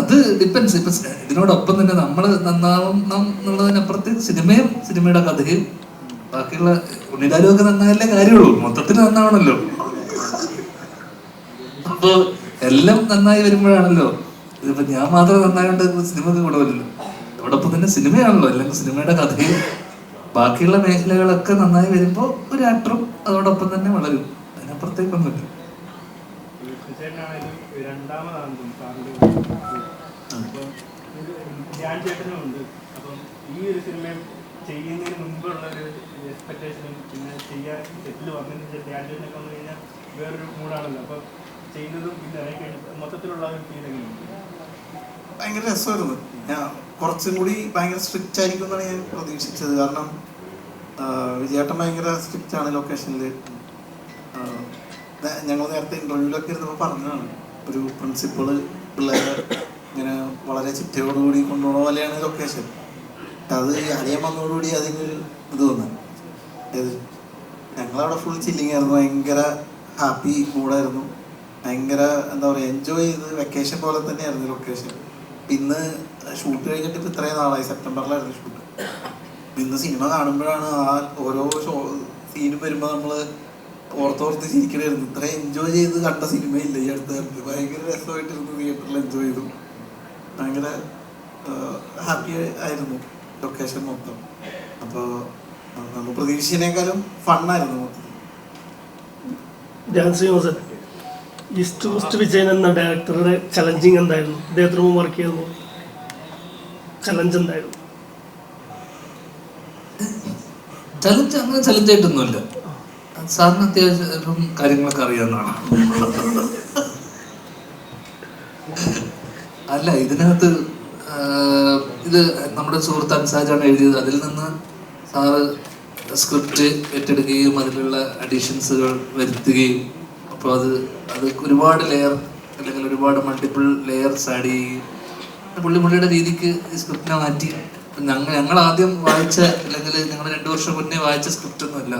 അത് ഡിപ്പെൻസ്. ഇപ്പൊ ഇതിനോടൊപ്പം തന്നെ നമ്മള് നന്നാവും എന്നുള്ളതിനപ്പുറത്ത് സിനിമയും സിനിമയുടെ കഥയും ബാക്കിയുള്ള ഉണ്ണിലാലും ഒക്കെ നന്നായല്ലേ കാര്യമുള്ളൂ. മൊത്തത്തിൽ നന്നാവണല്ലോ. അപ്പൊ എല്ലാം നന്നായി വരുമ്പോഴാണല്ലോ. ഇതിപ്പോ ഞാൻ മാത്രം നന്നായോണ്ട് സിനിമക്ക് ഗുണമില്ലല്ലോ. അതോടൊപ്പം തന്നെ സിനിമയാണല്ലോ, അല്ലെങ്കിൽ സിനിമയുടെ കഥയും ബാക്കിയുള്ള മേഖലകളൊക്കെ നന്നായി വരുമ്പോ ഒരു ആക്ടറും അതോടൊപ്പം തന്നെ വളരും. അതിനപ്പുറത്തേക്കൊന്നുമില്ല. രണ്ടാമതാണെന്നും സാറിന്റെ ധ്യാൻ ചേട്ടനുണ്ട്. അപ്പം ഈ ഒരു സിനിമ ചെയ്യുന്നതിന് മുൻപുള്ള ഒരു എക്സ്പെക്ടേഷനും പിന്നെ ചെയ്യാൻ സെറ്റിൽ വന്നതിന് ധ്യാൻ ചേട്ടനൊക്കെ വന്നു കഴിഞ്ഞാൽ വേറൊരു മൂഡാണല്ലോ. അപ്പം ചെയ്യുന്നതും പിന്നെ മൊത്തത്തിലുള്ള ഒരു ഫീലിംഗ് ഭയങ്കര രസമായിരുന്നു. ഞാൻ കുറച്ചും കൂടി ഭയങ്കര സ്ട്രിക്റ്റ് ആയിരിക്കും എന്നാണ് ഞാൻ പ്രതീക്ഷിച്ചത്. കാരണം വിജയേട്ടൻ ഭയങ്കര സ്ട്രിക്റ്റ് ആണ് ലൊക്കേഷനിൽ. ഞങ്ങൾ നേരത്തെ ഇന്റർവ്യൂവിലൊക്കെ ഇരുന്നപ്പോൾ പറഞ്ഞതാണ്, ഒരു പ്രിൻസിപ്പള് പിള്ളേരെ ഇങ്ങനെ വളരെ ചിട്ടയോടുകൂടി കൊണ്ടുപോകുന്ന പോലെയാണ് ലൊക്കേഷൻ. അത് അറിയാൻ വന്നതോടുകൂടി അതിനൊരു ഇത് തോന്നാൻ. ഞങ്ങളവിടെ ഫുൾ ചില്ലിങ് ആയിരുന്നു, ഭയങ്കര ഹാപ്പി മൂഡായിരുന്നു, ഭയങ്കര എന്താ പറയുക എൻജോയ് ചെയ്ത് വെക്കേഷൻ പോലെ തന്നെയായിരുന്നു ലൊക്കേഷൻ. ഇന്ന് ഷൂട്ട് കഴിഞ്ഞിട്ട് ഇപ്പം ഇത്രയും നാളായി, സെപ്റ്റംബറിലായിരുന്നു ഷൂട്ട്. ഇന്ന് സിനിമ കാണുമ്പോഴാണ് ആ ഓരോ സീനും വരുമ്പോൾ നമ്മൾ ഓർത്തോർത്ത് ചിരിക്കണമായിരുന്നു. ഇത്രയും എൻജോയ് ചെയ്ത് കണ്ട സിനിമയില്ല ഈ അടുത്ത കാലത്ത്. ഭയങ്കര രസമായിട്ടിരുന്നു, തിയേറ്ററിൽ എൻജോയ് ചെയ്തു, ഭയങ്കര ഹാപ്പി ആയിരുന്നു ലൊക്കേഷൻ മൊത്തം. അപ്പോൾ നമ്മൾ പ്രതീക്ഷിച്ചതിനേക്കാളും ഫണ്ണായിരുന്നു മൊത്തം. ധ്യാൻ ശ്രീനിവാസൻ, ഈസ്റ്റ് കോസ്റ്റ് വിജയൻ എന്ന ഡയറക്ടറുടെ ചലഞ്ചിങ് എന്തായിരുന്നു? അദ്ദേഹത്തിന് മുമ്പ് വർക്ക് ചെയ്യുമ്പോൾ ചലഞ്ച് എന്തായിരുന്നു? ചലഞ്ച് അങ്ങനെ ചലഞ്ചായിട്ടൊന്നുമില്ല. സാറിന് അത്യാവശ്യം കാര്യങ്ങളൊക്കെ അറിയാവുന്നതാണ്. അല്ല, ഇതിനകത്ത് ഇത് നമ്മുടെ സുഹൃത്ത് അൻസാജാണ് എഴുതിയത്. അതിൽ നിന്ന് സാറ് സ്ക്രിപ്റ്റ് ഏറ്റെടുക്കുകയും അതിലുള്ള അഡീഷൻസുകൾ വരുത്തുകയും, അപ്പോൾ അത് ഒരുപാട് ലെയർ അല്ലെങ്കിൽ ഒരുപാട് മൾട്ടിപ്പിൾ ലെയർസ് ആഡ് ചെയ്യുകയും പുള്ളിയുടെ രീതിക്ക് ഈ സ്ക്രിപ്റ്റിനെ മാറ്റി. ഞങ്ങൾ ആദ്യം വായിച്ച അല്ലെങ്കിൽ ഞങ്ങൾ 2 വർഷം മുന്നേ വായിച്ച സ്ക്രിപ്റ്റൊന്നുമല്ല.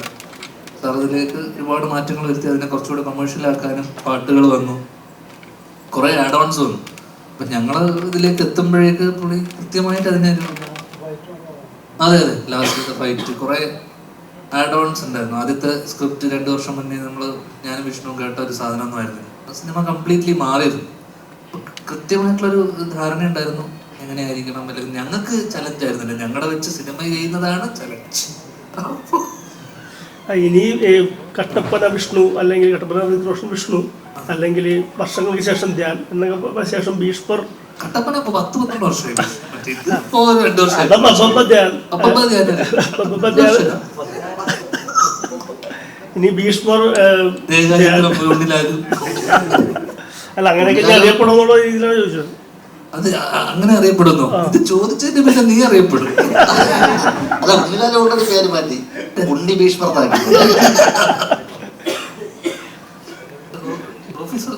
സാർ അതിലേക്ക് ഒരുപാട് മാറ്റങ്ങൾ വരുത്തി അതിനെ കുറച്ചുകൂടെ കൊമേഴ്ഷ്യലാക്കാനും പാട്ടുകൾ വന്നു, കുറേ ആഡ് ഓൺസ് വന്നു. അപ്പം ഞങ്ങൾ ഇതിലേക്ക് എത്തുമ്പോഴേക്ക് പുള്ളി കൃത്യമായിട്ട് അതിനൊരു അതെ ലാസ്റ്റ് ഫൈറ്റ് കുറേ ആഡ് ഓൺസ് ഉണ്ടായിരുന്നു. ആദ്യത്തെ സ്ക്രിപ്റ്റ് 2 വർഷം മുന്നേ ഞാനും വിഷ്ണു കേട്ട ഒരു സാധനമൊന്നും ആയിരുന്നില്ല. സിനിമ കംപ്ലീറ്റ്ലി മാറിയിരുന്നു. കൃത്യമായിട്ടുള്ളൊരു ധാരണ ഉണ്ടായിരുന്നു എങ്ങനെയായിരിക്കണം, അല്ലെങ്കിൽ ഞങ്ങൾക്ക് ചലഞ്ച് ആയിരുന്നില്ല, ഞങ്ങളുടെ വെച്ച് സിനിമ ചെയ്യുന്നതാണ് ചലഞ്ച്. ഇനി കട്ടപ്പന വിഷ്ണു അല്ലെങ്കിൽ കട്ടപ്പന റോഷൻ വിഷ്ണു അല്ലെങ്കിൽ വർഷങ്ങൾക്ക് ശേഷം ധ്യാൻ എന്നൊക്കെ ശേഷം ഭീഷ്മർ കട്ടപ്പന 10-12 വർഷമായി. ഇനി ഭീഷ്മർ അല്ല അങ്ങനെയൊക്കെ അറിയപ്പെടുന്നുള്ള രീതിയിലാണ് ചോദിച്ചത്. അത് അങ്ങനെ അറിയപ്പെടുന്നു. ഇത് ചോദിച്ചതിന് പിന്നെ നീ അറിയപ്പെടും. അല്ല ഉണ്ണിലാലോട്ടൊരു പേര് മാറ്റി ഉണ്ണി ഭീഷ്മർ ഓഫീസർ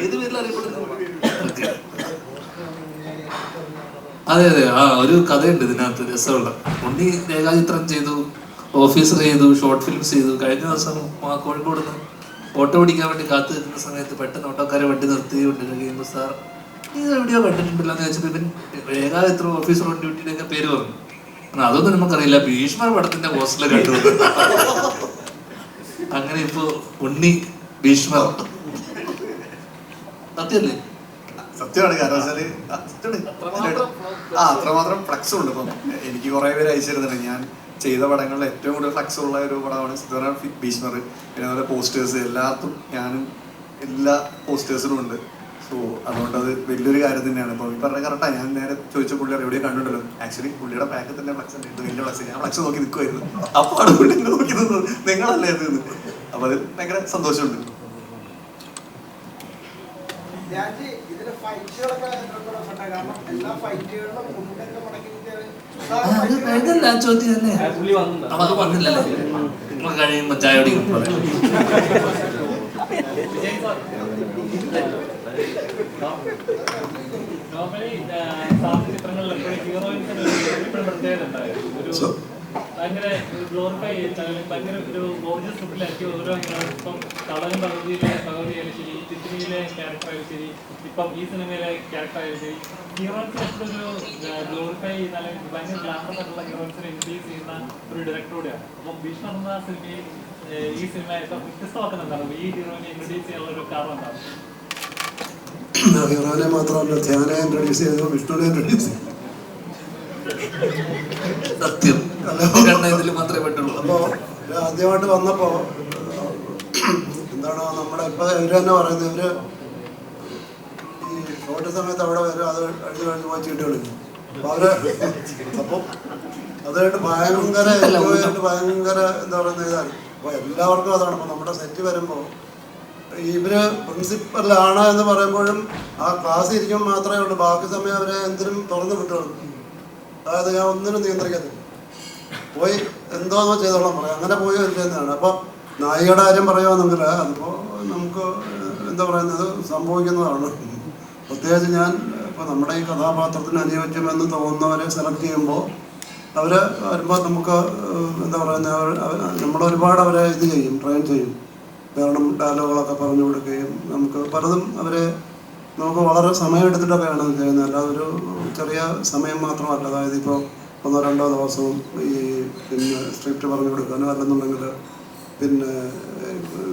ഏത് പേരിൽ അറിയപ്പെടുന്നു? അതെ ആ ഒരു കഥയുണ്ട് ഇതിനകത്ത് രസമുള്ള. ഉണ്ണി രേഖാചിത്രം ചെയ്തു, ഓഫീസർ ചെയ്തു, ഷോർട്ട് ഫിലിംസ് ചെയ്തു. കഴിഞ്ഞ ദിവസം കോഴിക്കോട് നിന്ന് ഓട്ടോ പിടിക്കാൻ വേണ്ടി കാത്തു നിൽക്കുന്ന സമയത്ത് പെട്ടെന്ന് ഓട്ടോക്കാരെ വണ്ടി നിർത്തി കൊണ്ടിരിക്കുമ്പോൾ സാർ ഇത് എവിടെയോ കണ്ടിട്ടുണ്ടല്ലോ എന്ന് വെച്ചപ്പോൾ ഇവൻ രേഖാചിത്രം ഓഫീസർ ഓൺ ഡ്യൂട്ടിയുടെ ഒക്കെ പേര് പറഞ്ഞു. അതൊന്നും നമുക്കറിയില്ല, ഭീഷ്മർ പടത്തിന്റെ പോസ്റ്ററിൽ കണ്ടു. അങ്ങനെ ഇപ്പോ ഉണ്ണി ഭീഷ്മർ സത്യല്ലേ? സത്യമാണ്. കാരണം വെച്ചാല് അത്രമാത്രം ഫ്ലക്സ് ഉണ്ട്. ഇപ്പം എനിക്ക് കുറെ പേര് അയച്ചിരുന്നുണ്ട്. ഞാൻ ചെയ്ത പടങ്ങളിൽ ഏറ്റവും കൂടുതൽ ഫ്ലക്സ് ഉള്ള ഒരു പടമാണ് ഭീഷ്മർ. പിന്നെ അതുപോലെ പോസ്റ്റേഴ്സ് എല്ലാത്തും ഞാനും എല്ലാ പോസ്റ്റേഴ്സിലും ഉണ്ട്. സോ അതുകൊണ്ട് അത് വലിയൊരു കാര്യം തന്നെയാണ്. ഇപ്പോൾ ഈ പറഞ്ഞ കറക്റ്റാണ്. ഞാൻ നേരെ ചോദിച്ച പുള്ളിയുടെ എവിടെയോ കണ്ടിട്ടുണ്ടല്ലോ. ആക്ച്വലി പുള്ളിയുടെ ബാക്കിൽ തന്നെ ഫ്ലക്സ് ഉണ്ട്, വലിയ ഫ്ലക്സ്. ഞാൻ ഫ്ലക്സ് നോക്കി നിൽക്കുമായിരുന്നു. അപ്പോൾ ആണ് പുള്ളി നോക്കി നിന്നത്, നിങ്ങളല്ലേ അത്. അപ്പോൾ അത് ഭയങ്കര സന്തോഷമുണ്ട്. ചോദ്യം തന്നെ അവ വന്നില്ലല്ലോ. നമ്മൾ കഴിയുമ്പോ ചായ കുടിക്കും. ചിത്രങ്ങളിലൊക്കെ ഹീറോയിൻസിന് എപ്പോഴും പ്രത്യേകത ഉണ്ടായിരുന്നു. ഭയങ്കര ഗ്ലോറിഫൈ ചെയ്ത് ഭയങ്കര ഒരു ഗോർജിയസ് ലുക്കിലായിരിക്കും ഓരോ ഹീറോയിൻസ്. ഇപ്പം കളനും പകുതിയിലെ ശരി, ചിത്രിയിലെ ക്യാരക്ടറായാലും ശരി, ഇപ്പം ഈ സിനിമയിലെ ക്യാരക്ടറായാലും ശരി, ഹീറോയിൻസിന് എപ്പോഴും ഒരു ഗ്ലോറിഫൈ ചെയ്യുന്ന അല്ലെങ്കിൽ ഭയങ്കര ഗ്ലാമറസ് ആയിട്ടുള്ള ഹീറോയിൻസിനെ ഇൻട്രൊഡ്യൂസ് ചെയ്യുന്ന ഒരു ഡയറക്ടറോടെയാണ്. അപ്പം ഭീഷ്മർ എന്ന സിനിമയിൽ ഈ സിനിമ ഇപ്പം വ്യത്യസ്തമാക്കുന്നുണ്ടാവും. ഈ ഹീറോയിനെ ഇൻട്രൊഡ്യൂസ് ചെയ്യാനുള്ള ഒരു കാരണം എന്താണ്? ഹീറോയിനെ മാത്രമല്ല, ധ്യാനെ ഇൻട്രൊഡ്യൂസ് ചെയ്തു, വിഷ്ണുവിനെ ഇൻട്രൊഡ്യൂസ് ചെയ്തു. സത്യം മാത്രമേ പറ്റുള്ളൂ. അപ്പോൾ ആദ്യമായിട്ട് വന്നപ്പോൾ എന്താണ് നമ്മുടെ ഇപ്പം ഇവർ തന്നെ പറയുന്നത്, ഇവർ ഈ ഷോട്ട് സമയത്ത് അവിടെ വരും, അത് കഴിഞ്ഞ് പോയി ചീട്ട് കളിക്കും. അപ്പോൾ അവർ അപ്പം അതുമായിട്ട് ഭയങ്കര എന്താ പറയുന്നത് ഇതാണ്. അപ്പോൾ എല്ലാവർക്കും അതാണ്. അപ്പോൾ നമ്മുടെ സെറ്റ് വരുമ്പോൾ ഇവര് പ്രിൻസിപ്പലാണ് എന്ന് പറയുമ്പോഴും ആ ക്ലാസ് ഇരിക്കുമ്പോൾ മാത്രമേ ഉള്ളൂ. ബാക്കി സമയം അവരെ എന്തിനും തുറന്നു വിട്ടോളും. അതായത് ഞാൻ ഒന്നിനും നിയന്ത്രിക്കത്തില്ല, പോയി എന്തോന്നോ ചെയ്തോളാം പറയാം. അങ്ങനെ പോയി വരുന്നതാണ്. അപ്പം നായികയുടെ കാര്യം പറയുകയാണെങ്കിൽ അതിപ്പോൾ നമുക്ക് എന്താ പറയുന്നത് സംഭവിക്കുന്നതാണ്. പ്രത്യേകിച്ച് ഞാൻ ഇപ്പോൾ നമ്മുടെ ഈ കഥാപാത്രത്തിന് അനുയോജ്യമെന്ന് തോന്നുന്നവരെ സെലക്ട് ചെയ്യുമ്പോൾ അവർ വരുമ്പോൾ നമുക്ക് എന്താ പറയുന്നത് നമ്മളൊരുപാട് അവരെ ഇത് ചെയ്യും, ട്രെയിൻ ചെയ്യും. കാരണം ഡയലോഗുകളൊക്കെ പറഞ്ഞു കൊടുക്കുകയും നമുക്ക് പലതും അവരെ നമുക്ക് വളരെ സമയമെടുത്തിട്ടൊക്കെയാണ് ചെയ്യുന്നത്. അല്ലാതെ ഒരു ചെറിയ സമയം മാത്രമല്ല. അതായത് ഇപ്പോൾ 1-2 ദിവസവും ഈ പിന്നെ സ്ക്രിപ്റ്റ് പറഞ്ഞു കൊടുക്കാനോ അല്ലെന്നുണ്ടെങ്കിൽ പിന്നെ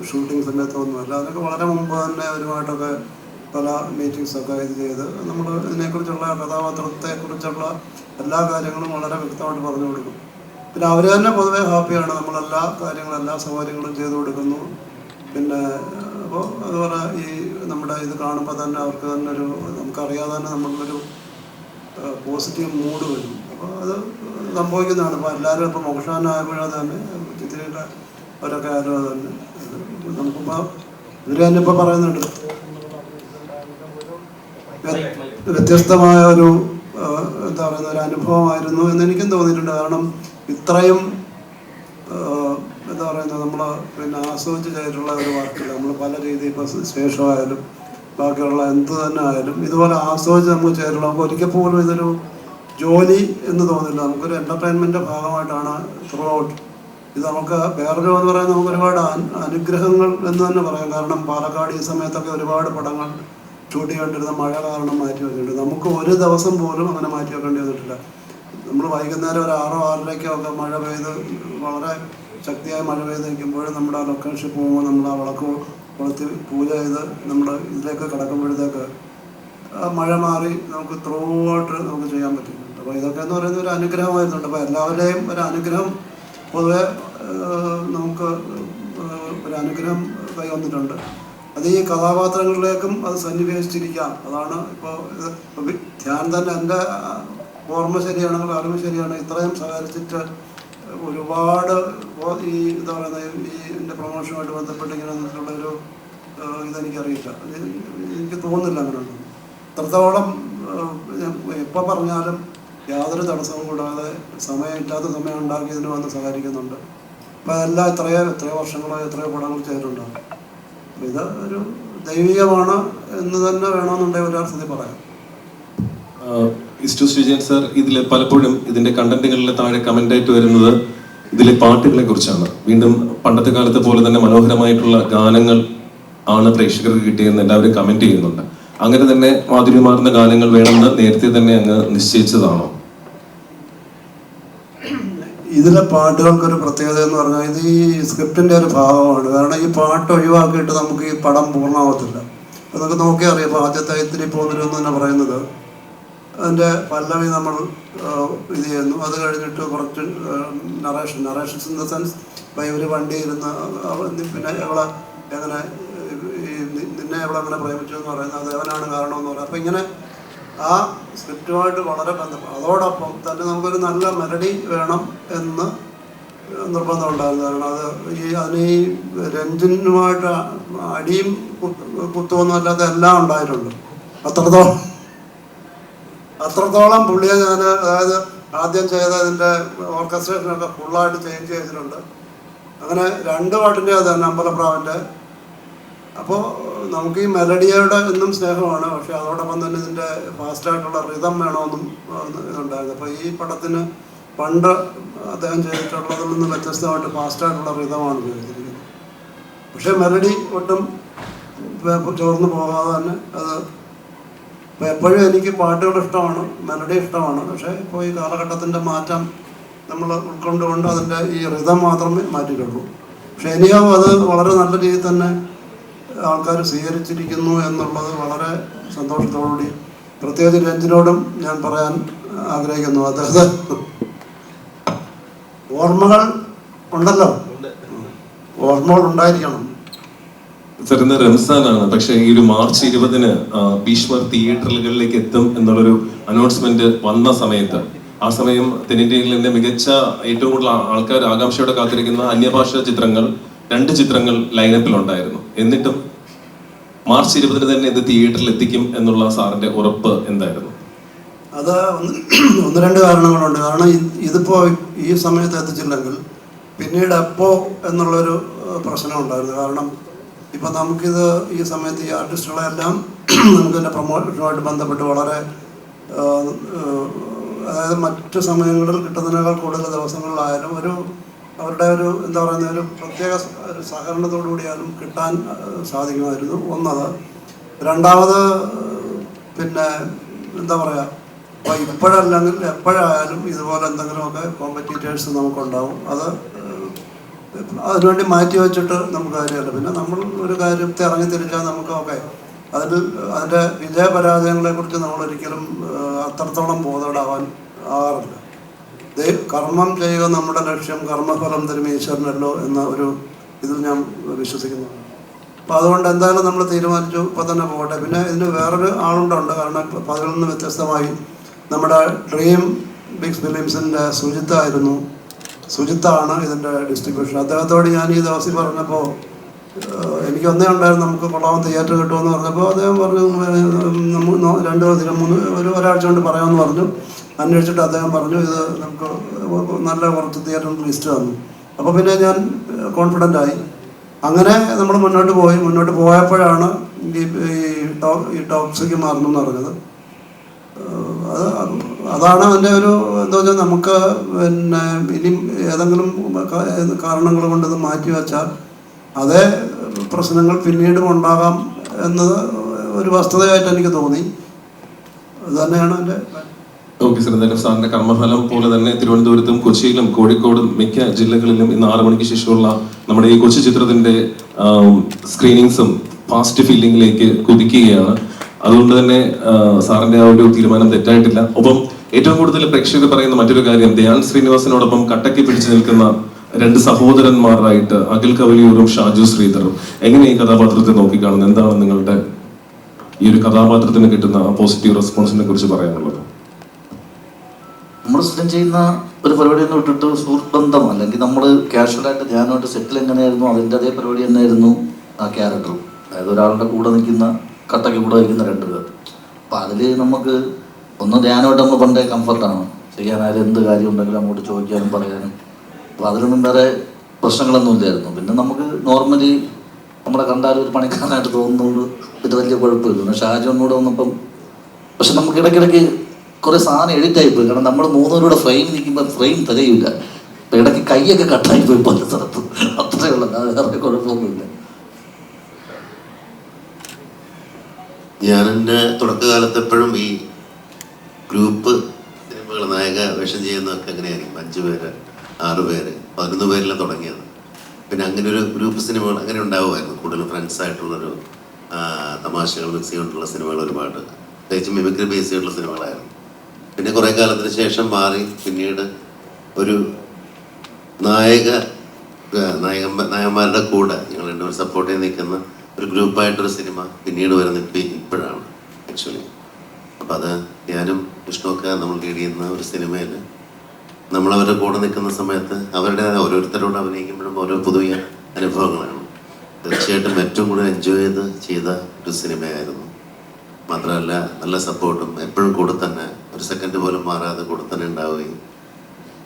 ഷൂട്ടിംഗ് സമയത്തൊന്നുമല്ല. അതിനൊക്കെ വളരെ മുമ്പ് തന്നെ അവരുമായിട്ടൊക്കെ പല മീറ്റിങ്സൊക്കെ ഇത് ചെയ്ത് നമ്മൾ ഇതിനെക്കുറിച്ചുള്ള കഥാപാത്രത്തെക്കുറിച്ചുള്ള എല്ലാ കാര്യങ്ങളും വളരെ വ്യക്തമായിട്ട് പറഞ്ഞു കൊടുക്കും. പിന്നെ അവർ തന്നെ പൊതുവെ ഹാപ്പിയാണ്. നമ്മളെല്ലാ കാര്യങ്ങളും എല്ലാ സൗകര്യങ്ങളും ചെയ്തു കൊടുക്കുന്നു. പിന്നെ അപ്പോൾ അതുപോലെ ഈ നമ്മുടെ ഇത് കാണുമ്പോൾ തന്നെ അവർക്ക് തന്നെ ഒരു നമുക്കറിയാതെ തന്നെ നമ്മൾക്കൊരു പോസിറ്റീവ് മൂഡ് വരും. അപ്പോൾ അത് സംഭവിക്കുന്നതാണ്. ഇപ്പോൾ എല്ലാവരും ഇപ്പോൾ മോക്ഷാനായപ്പോഴത് തന്നെ ചിത്രയിലെ അവരൊക്കെ ആരും അത് തന്നെ നമുക്കിപ്പോൾ ഇവർ തന്നെ ഇപ്പോൾ പറയുന്നുണ്ട് വ്യത്യസ്തമായ ഒരു എന്താ പറയുന്ന ഒരു അനുഭവമായിരുന്നു എന്ന് എനിക്കും തോന്നിയിട്ടുണ്ട്. കാരണം ഇത്രയും എന്താ പറയുന്നത് നമ്മൾ പിന്നെ ആസ്വദിച്ച് ചെയ്തിട്ടുള്ള ഒരു വർക്കില്ല. നമ്മൾ പല രീതിയിൽ ഇപ്പോൾ ശേഷമായാലും ബാക്കിയുള്ള എന്ത് തന്നെ ആയാലും ഇതുപോലെ ആസ്വദിച്ച് നമുക്ക് ചെയ്തിട്ടുള്ള നമുക്ക് ഒരിക്കൽ പോലും ഇതൊരു ജോലി എന്ന് തോന്നില്ല. നമുക്കൊരു എൻ്റർടൈൻമെൻറ്റിൻ്റെ ഭാഗമായിട്ടാണ് ത്രൂ ഔട്ട് ഇത് നമുക്ക് വേറൊരു എന്ന് പറയുന്നത് നമുക്ക് ഒരുപാട് അനുഗ്രഹങ്ങൾ എന്ന് തന്നെ പറയാം. കാരണം പാലക്കാട് ഈ സമയത്തൊക്കെ ഒരുപാട് പടങ്ങൾ ഷൂട്ട് ചെയ്യേണ്ടിരുന്ന മഴ കാരണം മാറ്റി വെച്ചിട്ടുണ്ട്. നമുക്ക് ഒരു ദിവസം പോലും അങ്ങനെ മാറ്റി വെക്കേണ്ടി വന്നിട്ടില്ല. നമ്മൾ വൈകുന്നേരം ഒരു 6 6:30 മഴ പെയ്ത് വളരെ ശക്തിയായ മഴ പെയ്ത് നിൽക്കുമ്പോൾ നമ്മുടെ ആ ലൊക്കേഷൻ പോകുമ്പോൾ നമ്മൾ ആ വിളക്ക് കൊളുത്തി പൂജ ചെയ്ത് നമ്മൾ ഇതിലേക്ക് കിടക്കുമ്പോഴത്തേക്ക് മഴ മാറി നമുക്ക് ത്രൂ ഔട്ട് നമുക്ക് ചെയ്യാൻ പറ്റുന്നുണ്ട്. അപ്പോൾ ഇതൊക്കെ എന്ന് പറയുന്നത് ഒരു അനുഗ്രഹമായിരുന്നുണ്ട്. അപ്പോൾ എല്ലാവരുടെയും ഒരു അനുഗ്രഹം പൊതുവെ നമുക്ക് ഒരു അനുഗ്രഹം കൈവന്നിട്ടുണ്ട്. അത് ഈ കഥാപാത്രങ്ങളിലേക്കും അത് സന്നിവേശിച്ചിരിക്കാം. അതാണ് ഇപ്പോൾ ധ്യാൻ തന്നെ എൻ്റെ ഓർമ്മ ശരിയാണെങ്കിൽ അറിവ് ശരിയാണ്, ഇത്രയും സഹകരിച്ചിട്ട് ഒരുപാട് ഈ എന്താ പറയുന്നത് ഈ എൻ്റെ പ്രൊമോഷനുമായിട്ട് ബന്ധപ്പെട്ട് ഇങ്ങനെ നിന്നിട്ടുള്ളൊരു ഇതെനിക്കറിയില്ല, എനിക്ക് തോന്നുന്നില്ല അങ്ങനെ ഉണ്ട്. ഇത്രത്തോളം എപ്പോൾ പറഞ്ഞാലും യാതൊരു തടസ്സവും കൂടാതെ സമയമില്ലാത്ത സമയം ഉണ്ടാക്കിയതിന് വന്ന് സഹകരിക്കുന്നുണ്ട്. അപ്പം അതെല്ലാം എത്രയോ വർഷങ്ങളോ എത്രയോ പടങ്ങൾ ചെയ്തിട്ടുണ്ടാകും. അപ്പം ഇത് ഒരു ദൈവികമാണ് എന്ന് തന്നെ വേണമെന്നുണ്ടെങ്കിൽ ഒരർത്ഥത്തിൽ പറയാം. വിജയൻ സാർ, ഇതിൽ പലപ്പോഴും ഇതിന്റെ കണ്ടന്റുകളിൽ താഴെ കമന്റ് ആയിട്ട് വരുന്നത് ഇതിലെ പാട്ടുകളെ കുറിച്ചാണ്. വീണ്ടും പണ്ടത്തെ കാലത്തെ പോലെ തന്നെ മനോഹരമായിട്ടുള്ള ഗാനങ്ങൾ ആണ് പ്രേക്ഷകർക്ക് കിട്ടിയെന്ന് എല്ലാവരും കമന്റ് ചെയ്യുന്നുണ്ട്. അങ്ങനെ തന്നെ മാധുര്യമാർന്ന ഗാനങ്ങൾ വേണമെന്ന് നേരത്തെ തന്നെ അങ്ങ് നിശ്ചയിച്ചതാണോ? ഇതിലെ പാട്ടുകൾക്കൊരു പ്രത്യേകത എന്ന് പറഞ്ഞാൽ ഇത് ഈ സ്ക്രിപ്റ്റിൻ്റെ ഒരു ഭാഗമാണ്. കാരണം ഈ പാട്ട് ഒഴിവാക്കിയിട്ട് നമുക്ക് ഈ പടം പൂർണ്ണമാവത്തില്ല. അപ്പോൾ നമുക്ക് നോക്കിയാൽ അറിയാം. ഇപ്പോൾ ആദ്യത്തെ ഇത്തിരി പോന്നിരുന്നു തന്നെ പറയുന്നത് അതിൻ്റെ പല്ലവി നമ്മൾ ഇത് ചെയ്യുന്നു. അത് കഴിഞ്ഞിട്ട് കുറച്ച് നറേഷൻസ് ഇൻ ദ സെൻസ് ഇപ്പോൾ ഇവർ വണ്ടി ഇരുന്ന് പിന്നെ എവളെ എങ്ങനെ നിന്നെ എവളെങ്ങനെ പ്രേമിച്ചു എന്ന് പറയുന്നത് അത് അവനാണ് കാരണമെന്ന് പറയുന്നത്. അപ്പോൾ ഇങ്ങനെ ആ സ്ക്രിപ്റ്റുമായിട്ട് വളരെ ബന്ധപ്പെട്ടു. അതോടൊപ്പം തന്നെ നമുക്കൊരു നല്ല മെലഡി വേണം എന്ന് നിർബന്ധം ഉണ്ടായിരുന്നു. കാരണം അത് അതിന് ഈ രഞ്ജിനുമായിട്ട് അടിയും കുത്തുമൊന്നും അല്ലാതെ എല്ലാം ഉണ്ടായിട്ടുണ്ട്. അത്രത്തോളം പുള്ളിയെ ഞാൻ അതായത് ആദ്യം ചെയ്തതിൻ്റെ ഓർക്കസ്ട്രേഷനൊക്കെ ഫുള്ളായിട്ട് ചേഞ്ച് ചെയ്തിട്ടുണ്ട്. അങ്ങനെ 2 പാട്ടിൻ്റെ അത് തന്നെ അമ്പലപ്രാവിൻ്റെ. അപ്പോൾ നമുക്ക് ഈ മെലഡിയുടെ എന്നും സ്നേഹമാണ്, പക്ഷെ അതോടൊപ്പം തന്നെ ഇതിൻ്റെ ഫാസ്റ്റായിട്ടുള്ള റിതം വേണമെന്നും ഇതുണ്ടായിരുന്നു. അപ്പോൾ ഈ പടത്തിന് പണ്ട് അദ്ദേഹം ചെയ്തിട്ടുള്ളതിൽ നിന്ന് വ്യത്യസ്തമായിട്ട് ഫാസ്റ്റായിട്ടുള്ള റിതമാണ് ചെയ്തിരിക്കുന്നത്. പക്ഷേ മെലഡി ഒട്ടും ചോർന്ന് പോകാതെ തന്നെ അത് ഇപ്പോൾ എപ്പോഴും എനിക്ക് പാട്ടുകൾ ഇഷ്ടമാണ്, മെലഡി ഇഷ്ടമാണ്. പക്ഷേ ഇപ്പോൾ ഈ കാലഘട്ടത്തിൻ്റെ മാറ്റം നമ്മൾ ഉൾക്കൊണ്ടുകൊണ്ട് അതിൻ്റെ ഈ റിതം മാത്രമേ മാറ്റിയിട്ടുള്ളൂ. പക്ഷേ ഇനിയും അത് വളരെ നല്ല രീതിയിൽ തന്നെ ആൾക്കാർ സ്വീകരിച്ചിരിക്കുന്നു എന്നുള്ളത് വളരെ സന്തോഷത്തോടുകൂടി പ്രത്യേകിച്ച് രഞ്ജിനോടും ഞാൻ പറയാൻ ആഗ്രഹിക്കുന്നു. അദ്ദേഹത്തെ ഓർമ്മകൾ ഉണ്ടല്ലോ, ഓർമ്മകൾ ഉണ്ടായിരിക്കണം. സാർ, ഇന്ന് റംസാനാണ്. പക്ഷേ ഈ ഒരു മാർച്ച് 20-ന് ഭീഷ്മർ തിയേറ്ററുകളിലേക്ക് എത്തും എന്നുള്ളൊരു അനൗൺസ്മെന്റ് വന്ന സമയത്ത്, ആ സമയം തെന്നിന്ത്യയിലെ മികച്ച ഏറ്റവും കൂടുതൽ ആൾക്കാർ ആകാംക്ഷയോടെ കാത്തിരിക്കുന്ന അന്യഭാഷാ ചിത്രങ്ങൾ 2 ചിത്രങ്ങൾ ലൈനപ്പിലുണ്ടായിരുന്നു. എന്നിട്ടും മാർച്ച് 20-ന് തന്നെ ഇത് തിയേറ്ററിൽ എത്തിക്കും എന്നുള്ള സാറിന്റെ ഉറപ്പ് എന്തായിരുന്നു? അത് 1-2 കാരണങ്ങളുണ്ട്. കാരണം ഇതിപ്പോൾ ഈ സമയത്ത് എത്തിച്ചില്ലെങ്കിൽ പിന്നീട് എപ്പോൾ എന്നുള്ളൊരു പ്രശ്നം ഉണ്ടായിരുന്നു. കാരണം ഇപ്പം നമുക്കിത് ഈ സമയത്ത് ഈ ആർട്ടിസ്റ്റുകളെല്ലാം നമുക്കിതിൻ്റെ പ്രൊമോഷനുമായിട്ട് ബന്ധപ്പെട്ട് വളരെ അതായത് മറ്റു സമയങ്ങളിൽ കിട്ടുന്നതിനേക്കാൾ കൂടുതൽ ദിവസങ്ങളിലായാലും അവരുടെ ഒരു എന്താ പറയുന്ന ഒരു പ്രത്യേക സഹകരണത്തോടു കൂടിയാലും കിട്ടാൻ സാധിക്കുമായിരുന്നു. ഒന്നത്. രണ്ടാമത് പിന്നെ എന്താ പറയുക, അപ്പോൾ ഇപ്പോഴല്ലെങ്കിൽ എപ്പോഴായാലും ഇതുപോലെ എന്തെങ്കിലുമൊക്കെ കോമ്പറ്റീറ്റേഴ്സ് നമുക്കുണ്ടാവും. അതിനുവേണ്ടി മാറ്റി വെച്ചിട്ട് നമുക്ക് കാര്യമല്ല. പിന്നെ നമ്മൾ ഒരു കാര്യത്തെ ഇറങ്ങി തിരിച്ചാൽ നമുക്ക് ഓക്കെ അതിൻ്റെ വിജയപരാജയങ്ങളെക്കുറിച്ച് നമ്മളൊരിക്കലും അത്രത്തോളം ബോധവടാവാൻ ആകാറില്ല. കർമ്മം ചെയ്യുക നമ്മുടെ ലക്ഷ്യം, കർമ്മഫലം തരും ഈശ്വരനല്ലോ എന്ന ഒരു ഇതിൽ ഞാൻ വിശ്വസിക്കുന്നു. അപ്പോൾ അതുകൊണ്ട് എന്തായാലും നമ്മൾ തീരുമാനിച്ചു ഇപ്പോൾ തന്നെ പോകട്ടെ. പിന്നെ ഇതിന് വേറൊരു ആളുണ്ടുണ്ട്. കാരണം ഇപ്പോൾ അതിൽ നിന്ന് വ്യത്യസ്തമായി നമ്മുടെ ഡ്രീം ബിഗ് ഫിലിംസിൻ്റെ സുജിത്താണ് ഇതിൻ്റെ ഡിസ്ട്രിബ്യൂഷൻ. അദ്ദേഹത്തോട് ഞാൻ ഈ ദിവസം പറഞ്ഞപ്പോൾ എനിക്ക് ഒന്നേ ഉണ്ടായിരുന്നു, നമുക്ക് കൊള്ളാവുന്ന തിയേറ്റർ കിട്ടുമെന്ന് പറഞ്ഞപ്പോൾ അദ്ദേഹം പറഞ്ഞു 2 ദിവസം 3 ഒരാഴ്ച കൊണ്ട് പറയാമെന്ന് പറഞ്ഞു. അന്വേഷിച്ചിട്ട് അദ്ദേഹം പറഞ്ഞു ഇത് നമുക്ക് നല്ല കുറച്ച് തിയേറ്ററിൻ്റെ ലിസ്റ്റ് തന്നു. അപ്പോൾ പിന്നെ ഞാൻ കോൺഫിഡൻ്റ് ആയി. അങ്ങനെ നമ്മൾ മുന്നോട്ട് പോയപ്പോഴാണ് ഈ ടോക്സിക്ക് മാറുന്നു എന്ന് പറഞ്ഞത്. അതാണ് അതിൻ്റെ ഒരു എന്താ വെച്ചാൽ നമുക്ക് പിന്നെ ഇനി ഏതെങ്കിലും കാരണങ്ങൾ കൊണ്ട് ഇത് മാറ്റി വെച്ചാൽ അതേ പ്രശ്നങ്ങൾ പിന്നീടും ഉണ്ടാകാം എന്നത് ഒരു വസ്തുതയായിട്ട് എനിക്ക് തോന്നി. അത് തന്നെയാണ് എൻ്റെ. ഓക്കെ സാർ, എന്തായാലും സാറിന്റെ കർമ്മഫലം പോലെ തന്നെ തിരുവനന്തപുരത്തും കൊച്ചിയിലും കോഴിക്കോടും മിക്ക ജില്ലകളിലും ഇന്ന് 6 മണിക്ക് ശേഷമുള്ള നമ്മുടെ ഈ കൊച്ചു ചിത്രത്തിന്റെ സ്ക്രീനിങ്സും ഫാസ്റ്റ് ഫീലിംഗിലേക്ക് കുതിക്കുകയാണ്. അതുകൊണ്ട് തന്നെ സാറിന്റെ ആ ഒരു തീരുമാനം തെറ്റായിട്ടില്ല. ഒപ്പം ഏറ്റവും കൂടുതൽ പ്രേക്ഷകർ പറയുന്ന മറ്റൊരു കാര്യം, ധ്യാൻ ശ്രീനിവാസനോടൊപ്പം കട്ടയ്ക്ക് പിടിച്ചു നിൽക്കുന്ന 2 സഹോദരന്മാരായിട്ട് അഖിൽ കവലിയൂറും ഷാജു ശ്രീധറും, എങ്ങനെ ഈ കഥാപാത്രത്തെ നോക്കിക്കാണുന്നു? എന്താണ് നിങ്ങളുടെ ഈ ഒരു കഥാപാത്രത്തിന് കിട്ടുന്ന പോസിറ്റീവ് റെസ്പോൺസിനെ കുറിച്ച് പറയാനുള്ളത്? നമ്മൾ സ്ഥിരം ചെയ്യുന്ന ഒരു പരിപാടിയൊന്നും വിട്ടിട്ട് സുഹൃത്ത് ബന്ധം, അല്ലെങ്കിൽ നമ്മൾ കാഷ്വലായിട്ട് ധ്യാനമായിട്ട് സെറ്റിൽ എങ്ങനെയായിരുന്നു അതിൻ്റെ അതേ പരിപാടി തന്നെയായിരുന്നു ആ ക്യാരക്ടറും. അതായത് ഒരാളുടെ കൂടെ നിൽക്കുന്ന, കട്ടയ്ക്ക് കൂടെ നിൽക്കുന്ന 2 പേർ. അപ്പം അതിൽ നമുക്ക് ഒന്ന് ധ്യാനമായിട്ട് നമ്മൾ പണ്ടേ കംഫർട്ടാണ്, ചെയ്യാനായാലും എന്ത് കാര്യം ഉണ്ടെങ്കിലും അങ്ങോട്ട് ചോദിക്കാനും പറയാനും. അപ്പോൾ അതിലൊന്നും വേറെ പ്രശ്നങ്ങളൊന്നും ഇല്ലായിരുന്നു. പിന്നെ നമുക്ക് നോർമലി നമ്മളെ കണ്ടാലും ഒരു പണിക്കാരനായിട്ട് തോന്നുന്നത് ഇത് വലിയ കുഴപ്പമില്ല. പിന്നെ ഷാജു ഒന്നുകൂടെ വന്നപ്പം പക്ഷെ നമുക്ക് ഇടയ്ക്കിടയ്ക്ക് കുറേ സാധനം എഡിറ്റായിപ്പോയി. കാരണം നമ്മൾ 3 പേരുടെ ഫ്രെയിം നിൽക്കുമ്പോൾ ഫ്രെയിം തികയില്ല. അപ്പം ഇടയ്ക്ക് കൈയൊക്കെ കട്ടായിപ്പോയി പല സ്ഥലത്ത്. അത്രയേ ഉള്ളൂ, വേറെ കുഴപ്പമൊന്നുമില്ല. ഞാൻ എൻ്റെ തുടക്കകാലത്ത് എപ്പോഴും ഈ ഗ്രൂപ്പ് സിനിമകൾ നായക വേഷം ചെയ്യുന്നതൊക്കെ എങ്ങനെയായിരിക്കും 5 പേര് 6 പേര് 11 പേരിലാണ് തുടങ്ങിയത്. പിന്നെ അങ്ങനെ ഒരു ഗ്രൂപ്പ് സിനിമകൾ അങ്ങനെ ഉണ്ടാവുമായിരുന്നു. കൂടുതൽ ഫ്രണ്ട്സായിട്ടുള്ളൊരു തമാശകൾ മിക്സ് ചെയ്തിട്ടുള്ള സിനിമകൾ ഒരുപാട്, പ്രത്യേകിച്ച് മിമിക്രി ബേസ് ചെയ്തിട്ടുള്ള സിനിമകളായിരുന്നു. പിന്നെ കുറേ കാലത്തിന് ശേഷം മാറി പിന്നീട് ഒരു നായകന്മാരുടെ കൂടെ ഞങ്ങൾ 2 പേർ സപ്പോർട്ട് ചെയ്ത് നിൽക്കുന്ന ഒരു ഗ്രൂപ്പായിട്ടൊരു സിനിമ പിന്നീട് വരുന്ന ഇപ്പോഴാണ് ആക്ച്വലി. അപ്പം അത് ഞാനും വിഷ്ണുവൊക്കെ നമ്മൾ ലീഡ് ചെയ്യുന്ന ഒരു സിനിമയിൽ നമ്മളവരുടെ കൂടെ നിൽക്കുന്ന സമയത്ത് അവരുടേതായ ഓരോരുത്തരോട് അഭിനയിക്കുമ്പോഴും ഓരോ പുതിയ അനുഭവങ്ങളാണ്. തീർച്ചയായിട്ടും ഏറ്റവും കൂടുതൽ എൻജോയ് ചെയ്ത ഒരു സിനിമയായിരുന്നു. മാത്രമല്ല നല്ല സപ്പോർട്ടും എപ്പോഴും കൂടെ തന്നെ, ഒരു സെക്കൻഡ് പോലും മാറാതെ കൂടെ തന്നെ ഉണ്ടാവുകയും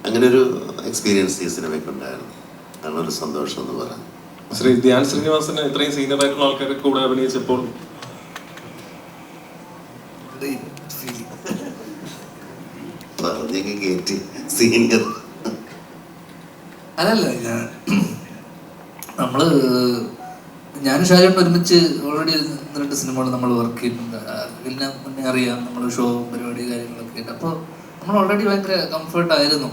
അങ്ങനെ ഒരു എക്സ്പീരിയൻസ് ഈ സിനിമയ്ക്ക് ഉണ്ടായിരുന്നു. അതാണ് ഒരു സന്തോഷം എന്ന് പറയാം. ശ്രീ ധ്യാൻ ശ്രീനിവാസന് ഇത്രയും സീനിയർ ആയിട്ടുള്ള ആൾക്കാരെ കൂടെ അഭിനയിച്ചപ്പോൾ സീനിയർ അതല്ല, ഞാനും ഷാജോട്ട് ഒരുമിച്ച് ഓൾറെഡി 2 സിനിമകൾ നമ്മൾ വർക്ക് ചെയ്യുന്നുണ്ട്. പിന്നെ മുന്നേ അറിയാം, നമ്മൾ ഷോ പരിപാടി കാര്യങ്ങളൊക്കെ ഉണ്ട്. അപ്പോൾ നമ്മൾ ഓൾറെഡി ഭയങ്കര കംഫർട്ടായിരുന്നു.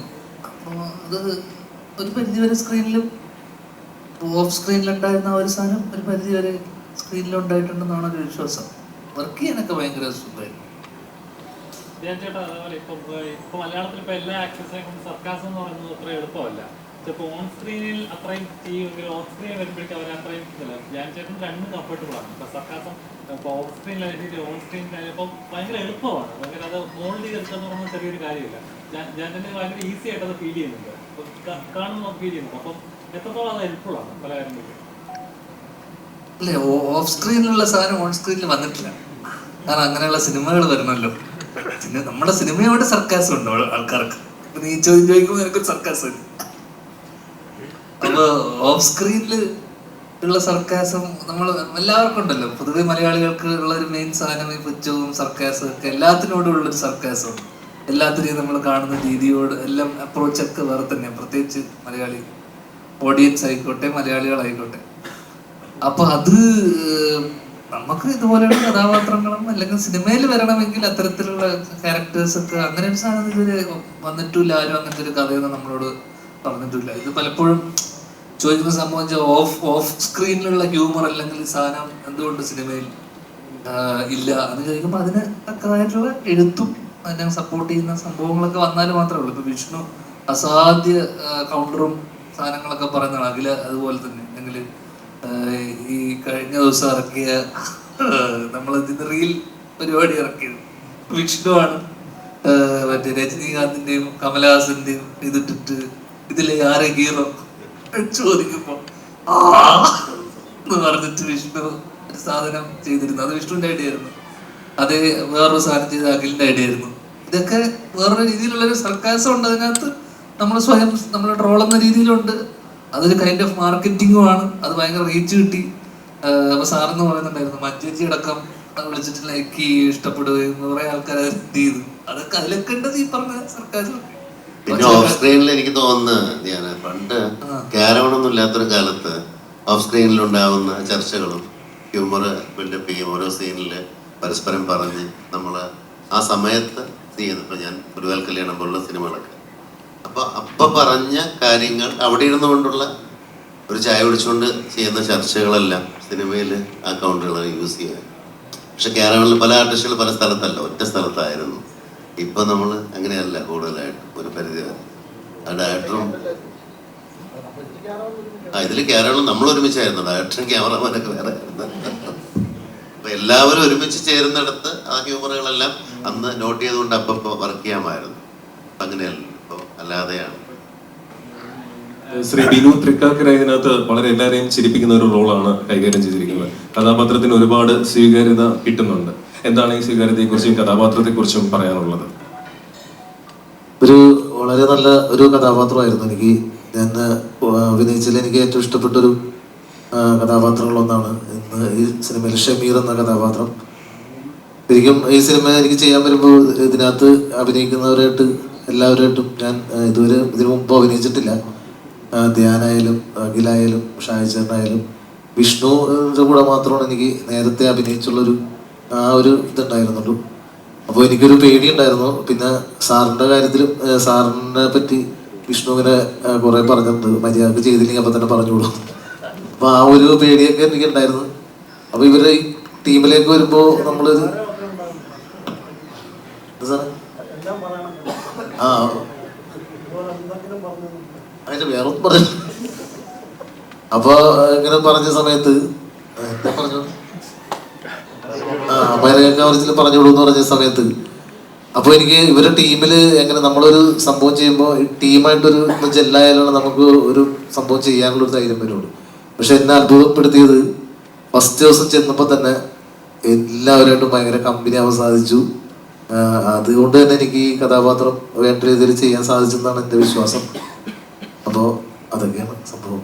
അപ്പോൾ അത് ഒരു പരിധിവരെ സ്ക്രീനിലും ഓഫ് സ്ക്രീനിലുണ്ടായിരുന്ന ഒരു സാധനം ഒരു പരിധിവരെ സ്ക്രീനിലുണ്ടായിട്ടുണ്ടെന്നാണ് ഒരു വിശ്വാസം. വർക്ക് ചെയ്യാനൊക്കെ ഭയങ്കര സുഖമായിരുന്നു. ചേട്ടാ, അതേപോലെ ഇപ്പൊ മലയാളത്തിൽ ഇപ്പൊ എല്ലാ ആക്ടേഴ്സിനെ കൊണ്ട് സർക്കാസം എന്ന് പറയുന്നത് അത്ര എളുപ്പമല്ല. ചിലപ്പോൾ ഓൺ സ്ക്രീനിൽ അത്രയും ചെയ്യുമെങ്കിൽ ഓഫ് സ്ക്രീൻ വരുമ്പോഴേക്കും അവർ അത്രയും ഇതല്ല. ഞാൻ ചേട്ടൻ 2 കംഫർട്ടബിൾ ആണ്. ഇപ്പൊ സർക്കാസം ഇപ്പൊ ഓഫ് സ്ക്രീനിലായിട്ട് ഓൺ സ്ക്രീനിലായപ്പോൾ ഭയങ്കര എളുപ്പമാണ്. ഭയങ്കര അത് മോൾഡ് ചെയ്തെടുക്കുക എന്ന് പറയുന്നത് ചെറിയൊരു കാര്യമില്ല. ഞാൻ തന്നെ ഭയങ്കര ഈസി ആയിട്ട് അത് ഫീൽ ചെയ്യുന്നുണ്ട്, കാണുമ്പോൾ ഫീൽ ചെയ്യുന്നുണ്ട്. അപ്പം എത്രത്തോളം അത് ഹെൽപ്ഫുൾ ആണ് പല കാര്യങ്ങളിലും. അല്ലേ, ഓഫ് സ്ക്രീനിലുള്ള സാധനം ഓൺ സ്ക്രീനിൽ വന്നിട്ടില്ല. കാരണം അങ്ങനെയുള്ള സിനിമകൾ വരണമല്ലോ. പിന്നെ നമ്മുടെ സിനിമയോട് സർക്കാസം ഉണ്ടോ ആൾക്കാർക്ക്? നീ ചോദിക്കുമ്പോൾ എനിക്കൊരു സർക്കാസം ഉണ്ട്. അപ്പൊ ഓഫ് സ്ക്രീനിൽ ഉള്ള സർക്കാസം നമ്മൾ എല്ലാവർക്കും ഉണ്ടല്ലോ. പൊതുവെ മലയാളികൾക്ക് ഉള്ള ഒരു മെയിൻ സാധനം ഈ പുച്ഛവും സർക്കാസും ഒക്കെ, എല്ലാത്തിനോടും ഉള്ളൊരു സർക്കാസം. എല്ലാത്തിനെയും നമ്മൾ കാണുന്ന രീതിയോട് എല്ലാം അപ്രോച്ചൊക്കെ വേറെ തന്നെ, പ്രത്യേകിച്ച് മലയാളി ഓഡിയൻസ് ആയിക്കോട്ടെ മലയാളികളായിക്കോട്ടെ. അപ്പൊ അത് നമുക്ക് ഇതുപോലെയുള്ള കഥാപാത്രങ്ങളും അല്ലെങ്കിൽ സിനിമയിൽ വരണമെങ്കിൽ അത്തരത്തിലുള്ള ക്യാരക്ടേഴ്സ് ഒക്കെ അങ്ങനെ ഒരു സാധനം ഇതുവരെ വന്നിട്ടില്ല. ആരും അങ്ങനത്തെ ഒരു കഥയൊന്നും നമ്മളോട് പറഞ്ഞിട്ടില്ല. ഇത് പലപ്പോഴും ചോദിക്കുന്ന സംഭവം ഓഫ് സ്ക്രീനിലുള്ള ഹ്യൂമർ അല്ലെങ്കിൽ സാധനം എന്തുകൊണ്ട് സിനിമയിൽ ഇല്ല എന്ന് ചോദിക്കുമ്പോൾ അതിന് തക്കതായിട്ടുള്ള എഴുത്തും അതിനെ സപ്പോർട്ട് ചെയ്യുന്ന സംഭവങ്ങളൊക്കെ വന്നാൽ മാത്രമേ ഉള്ളൂ. ഇപ്പൊ വിഷ്ണു അസാധ്യ കൗണ്ടറും സാധനങ്ങളൊക്കെ പറയുന്നതാണ്. അഖില അതുപോലെ തന്നെ. അല്ലെങ്കിൽ ഈ കഴിഞ്ഞ ദിവസം ഇറക്കിയ നമ്മൾ റീൽ പരിപാടി ഇറക്കിയത് വിഷ്ണുവാണ്. മറ്റേ രജനീകാന്തിന്റെയും കമലഹാസന്റെയും ഇതിട്ടിട്ട് ഇതിലെ ആരെ ഹീറോ ചോദിക്കുമ്പോ എന്ന് പറഞ്ഞിട്ട് വിഷ്ണു ഒരു സാധനം ചെയ്തിരുന്നു. അത് വിഷ്ണുവിന്റെ ഐഡിയ ആയിരുന്നു. അതേ വേറൊരു സാധനം ചെയ്ത് അഖിലിന്റെ ഐഡിയ ആയിരുന്നു. ഇതൊക്കെ വേറൊരു രീതിയിലുള്ളൊരു സർക്കാസം ഉണ്ട് അതിനകത്ത്. നമ്മൾ സ്വയം നമ്മൾ ട്രോളുന്ന രീതിയിലുണ്ട്. അതൊരു കൈൻഡ് ഓഫ് മാർക്കറ്റിംഗും ആണ്. അത് ഭയങ്കര റീച്ച് കിട്ടി. അപ്പൊ സാറെന്ന് പറയുന്നുണ്ടായിരുന്നു മഞ്ചേച്ചി അടക്കം വിളിച്ചിട്ട് ലൈക്ക് ചെയ്യുകയും ഇഷ്ടപ്പെടുകയും കുറെ ആൾക്കാർ അത് എന്ത് ചെയ്തു. അതൊക്കെ അതിലൊക്കെ ഉണ്ടത് ഈ പറഞ്ഞ സർക്കാർ. പിന്നെ ഓഫ് സ്ക്രീനിൽ എനിക്ക് തോന്നുന്നത് ഞാൻ പണ്ട് ക്യാരവണൊന്നും ഇല്ലാത്തൊരു കാലത്ത് ഓഫ് സ്ക്രീനിൽ ഉണ്ടാവുന്ന ചർച്ചകളും ഹ്യൂമർ ബിൽഡപ്പ് ചെയ്യും ഓരോ സീനിൽ പരസ്പരം പറഞ്ഞ് നമ്മൾ ആ സമയത്ത് ചെയ്യുന്നു. ഇപ്പം ഞാൻ ഗുരുവാൽ കല്യാണം പോലുള്ള സിനിമകളൊക്കെ അപ്പം പറഞ്ഞ കാര്യങ്ങൾ അവിടെ ഇരുന്നു കൊണ്ടുള്ള ഒരു ചായ കുടിച്ചുകൊണ്ട് ചെയ്യുന്ന ചർച്ചകളെല്ലാം സിനിമയിൽ ആ കൗണ്ടറുകൾ യൂസ് ചെയ്യുക. പക്ഷെ ക്യാരവണിൽ പല ആർട്ടിസ്റ്റുകൾ പല സ്ഥലത്തല്ല, ഒറ്റ സ്ഥലത്തായിരുന്നു. ഇപ്പൊ നമ്മൾ അങ്ങനെയല്ല, കൂടുതലായിട്ട് ഒരു പരിധി വരെ ആ ഡയറക്ടറും ഇതിൽ ക്യാരവണിൽ നമ്മൾ ഒരുമിച്ചായിരുന്നു, ഡയറക്ടറും ക്യാമറമാനൊക്കെ വേറെ ആയിരുന്നു. അപ്പൊ എല്ലാവരും ഒരുമിച്ച് ചേരുന്നിടത്ത് ആ ഹ്യൂമറുകളെല്ലാം അന്ന് നോട്ട് ചെയ്തുകൊണ്ട് അപ്പൊ വർക്ക് ചെയ്യാമായിരുന്നു. അങ്ങനെയല്ല, ഇപ്പൊ അല്ലാതെയാണ്. ശ്രീ ബിനു തൃക്കാക്കര ഇതിനകത്ത് വളരെ എല്ലാവരെയും ചിരിപ്പിക്കുന്ന ഒരു റോളാണ് കൈകാര്യം ചെയ്തിരിക്കുന്നത്. കഥാപാത്രത്തിന് ഒരുപാട് സ്വീകാര്യത കിട്ടുന്നുണ്ട്. എന്താണ് ഈ സ്വീകാര്യതയെ കുറിച്ചും കഥാപാത്രത്തെ കുറിച്ചും പറയാനുള്ളത്? ഒരു വളരെ നല്ല ഒരു കഥാപാത്രമായിരുന്നു എനിക്ക്. ഞാൻ അഭിനയിച്ചതിൽ എനിക്ക് ഏറ്റവും ഇഷ്ടപ്പെട്ടൊരു കഥാപാത്രങ്ങളൊന്നാണ് ഇന്ന് ഈ സിനിമയിൽ ഷമീർ എന്ന കഥാപാത്രം. ശരിക്കും ഈ സിനിമ എനിക്ക് ചെയ്യാൻ വരുമ്പോൾ ഇതിനകത്ത് അഭിനയിക്കുന്നവരായിട്ട് എല്ലാവരുമായിട്ടും ഞാൻ ഇതുവരെ ഇതിനു മുമ്പ് അഭിനയിച്ചിട്ടില്ല. ധ്യാനായാലും അഖിലായാലും ഷാഹിച്ചേട്ടനായാലും വിഷ്ണുവിൻ്റെ കൂടെ മാത്രമാണ് എനിക്ക് നേരത്തെ അഭിനയിച്ചുള്ളൊരു ആ ഒരു ഇതുണ്ടായിരുന്നുള്ളൂ. അപ്പോൾ എനിക്കൊരു പേടിയുണ്ടായിരുന്നു. പിന്നെ സാറിൻ്റെ കാര്യത്തിലും സാറിനെ പറ്റി വിഷ്ണു ഇങ്ങനെ കുറേ പറഞ്ഞിട്ടുണ്ട്, മര്യാദക്ക് ചെയ്തില്ലെങ്കിൽ അപ്പം തന്നെ പറഞ്ഞോളൂ. അപ്പോൾ ആ ഒരു പേടിയൊക്കെ എനിക്കുണ്ടായിരുന്നു. അപ്പോൾ ഇവരുടെ ഈ ടീമിലേക്ക് വരുമ്പോൾ നമ്മളൊരു ആ അതിന്റെ വേറൊന്നും പറഞ്ഞു. അപ്പൊ ഇങ്ങനെ പറഞ്ഞ സമയത്ത് എന്താ പറഞ്ഞു, മരയൊക്കെ അവരിച്ചിൽ പറഞ്ഞോളൂ എന്ന് പറഞ്ഞ സമയത്ത് അപ്പൊ എനിക്ക് ഇവരുടെ ടീമില് എങ്ങനെ നമ്മളൊരു സംഭവം ചെയ്യുമ്പോൾ ടീമായിട്ടൊരു ജെല്ലായാലാണ് നമുക്ക് ഒരു സംഭവം ചെയ്യാനുള്ള ഒരു ധൈര്യം വരുള്ളൂ. പക്ഷെ എന്നെ അത്ഭുതപ്പെടുത്തിയത് ഫസ്റ്റ് ദിവസം ചെന്നപ്പോൾ തന്നെ എല്ലാവരുമായിട്ടും ഭയങ്കര കമ്പനി ആവാൻ സാധിച്ചു. അതുകൊണ്ട് തന്നെ എനിക്ക് ഈ കഥാപാത്രം വേണ്ട രീതിയിൽ ചെയ്യാൻ സാധിച്ചെന്നാണ് എൻ്റെ വിശ്വാസം. അപ്പോൾ അതൊക്കെയാണ് സംഭവം.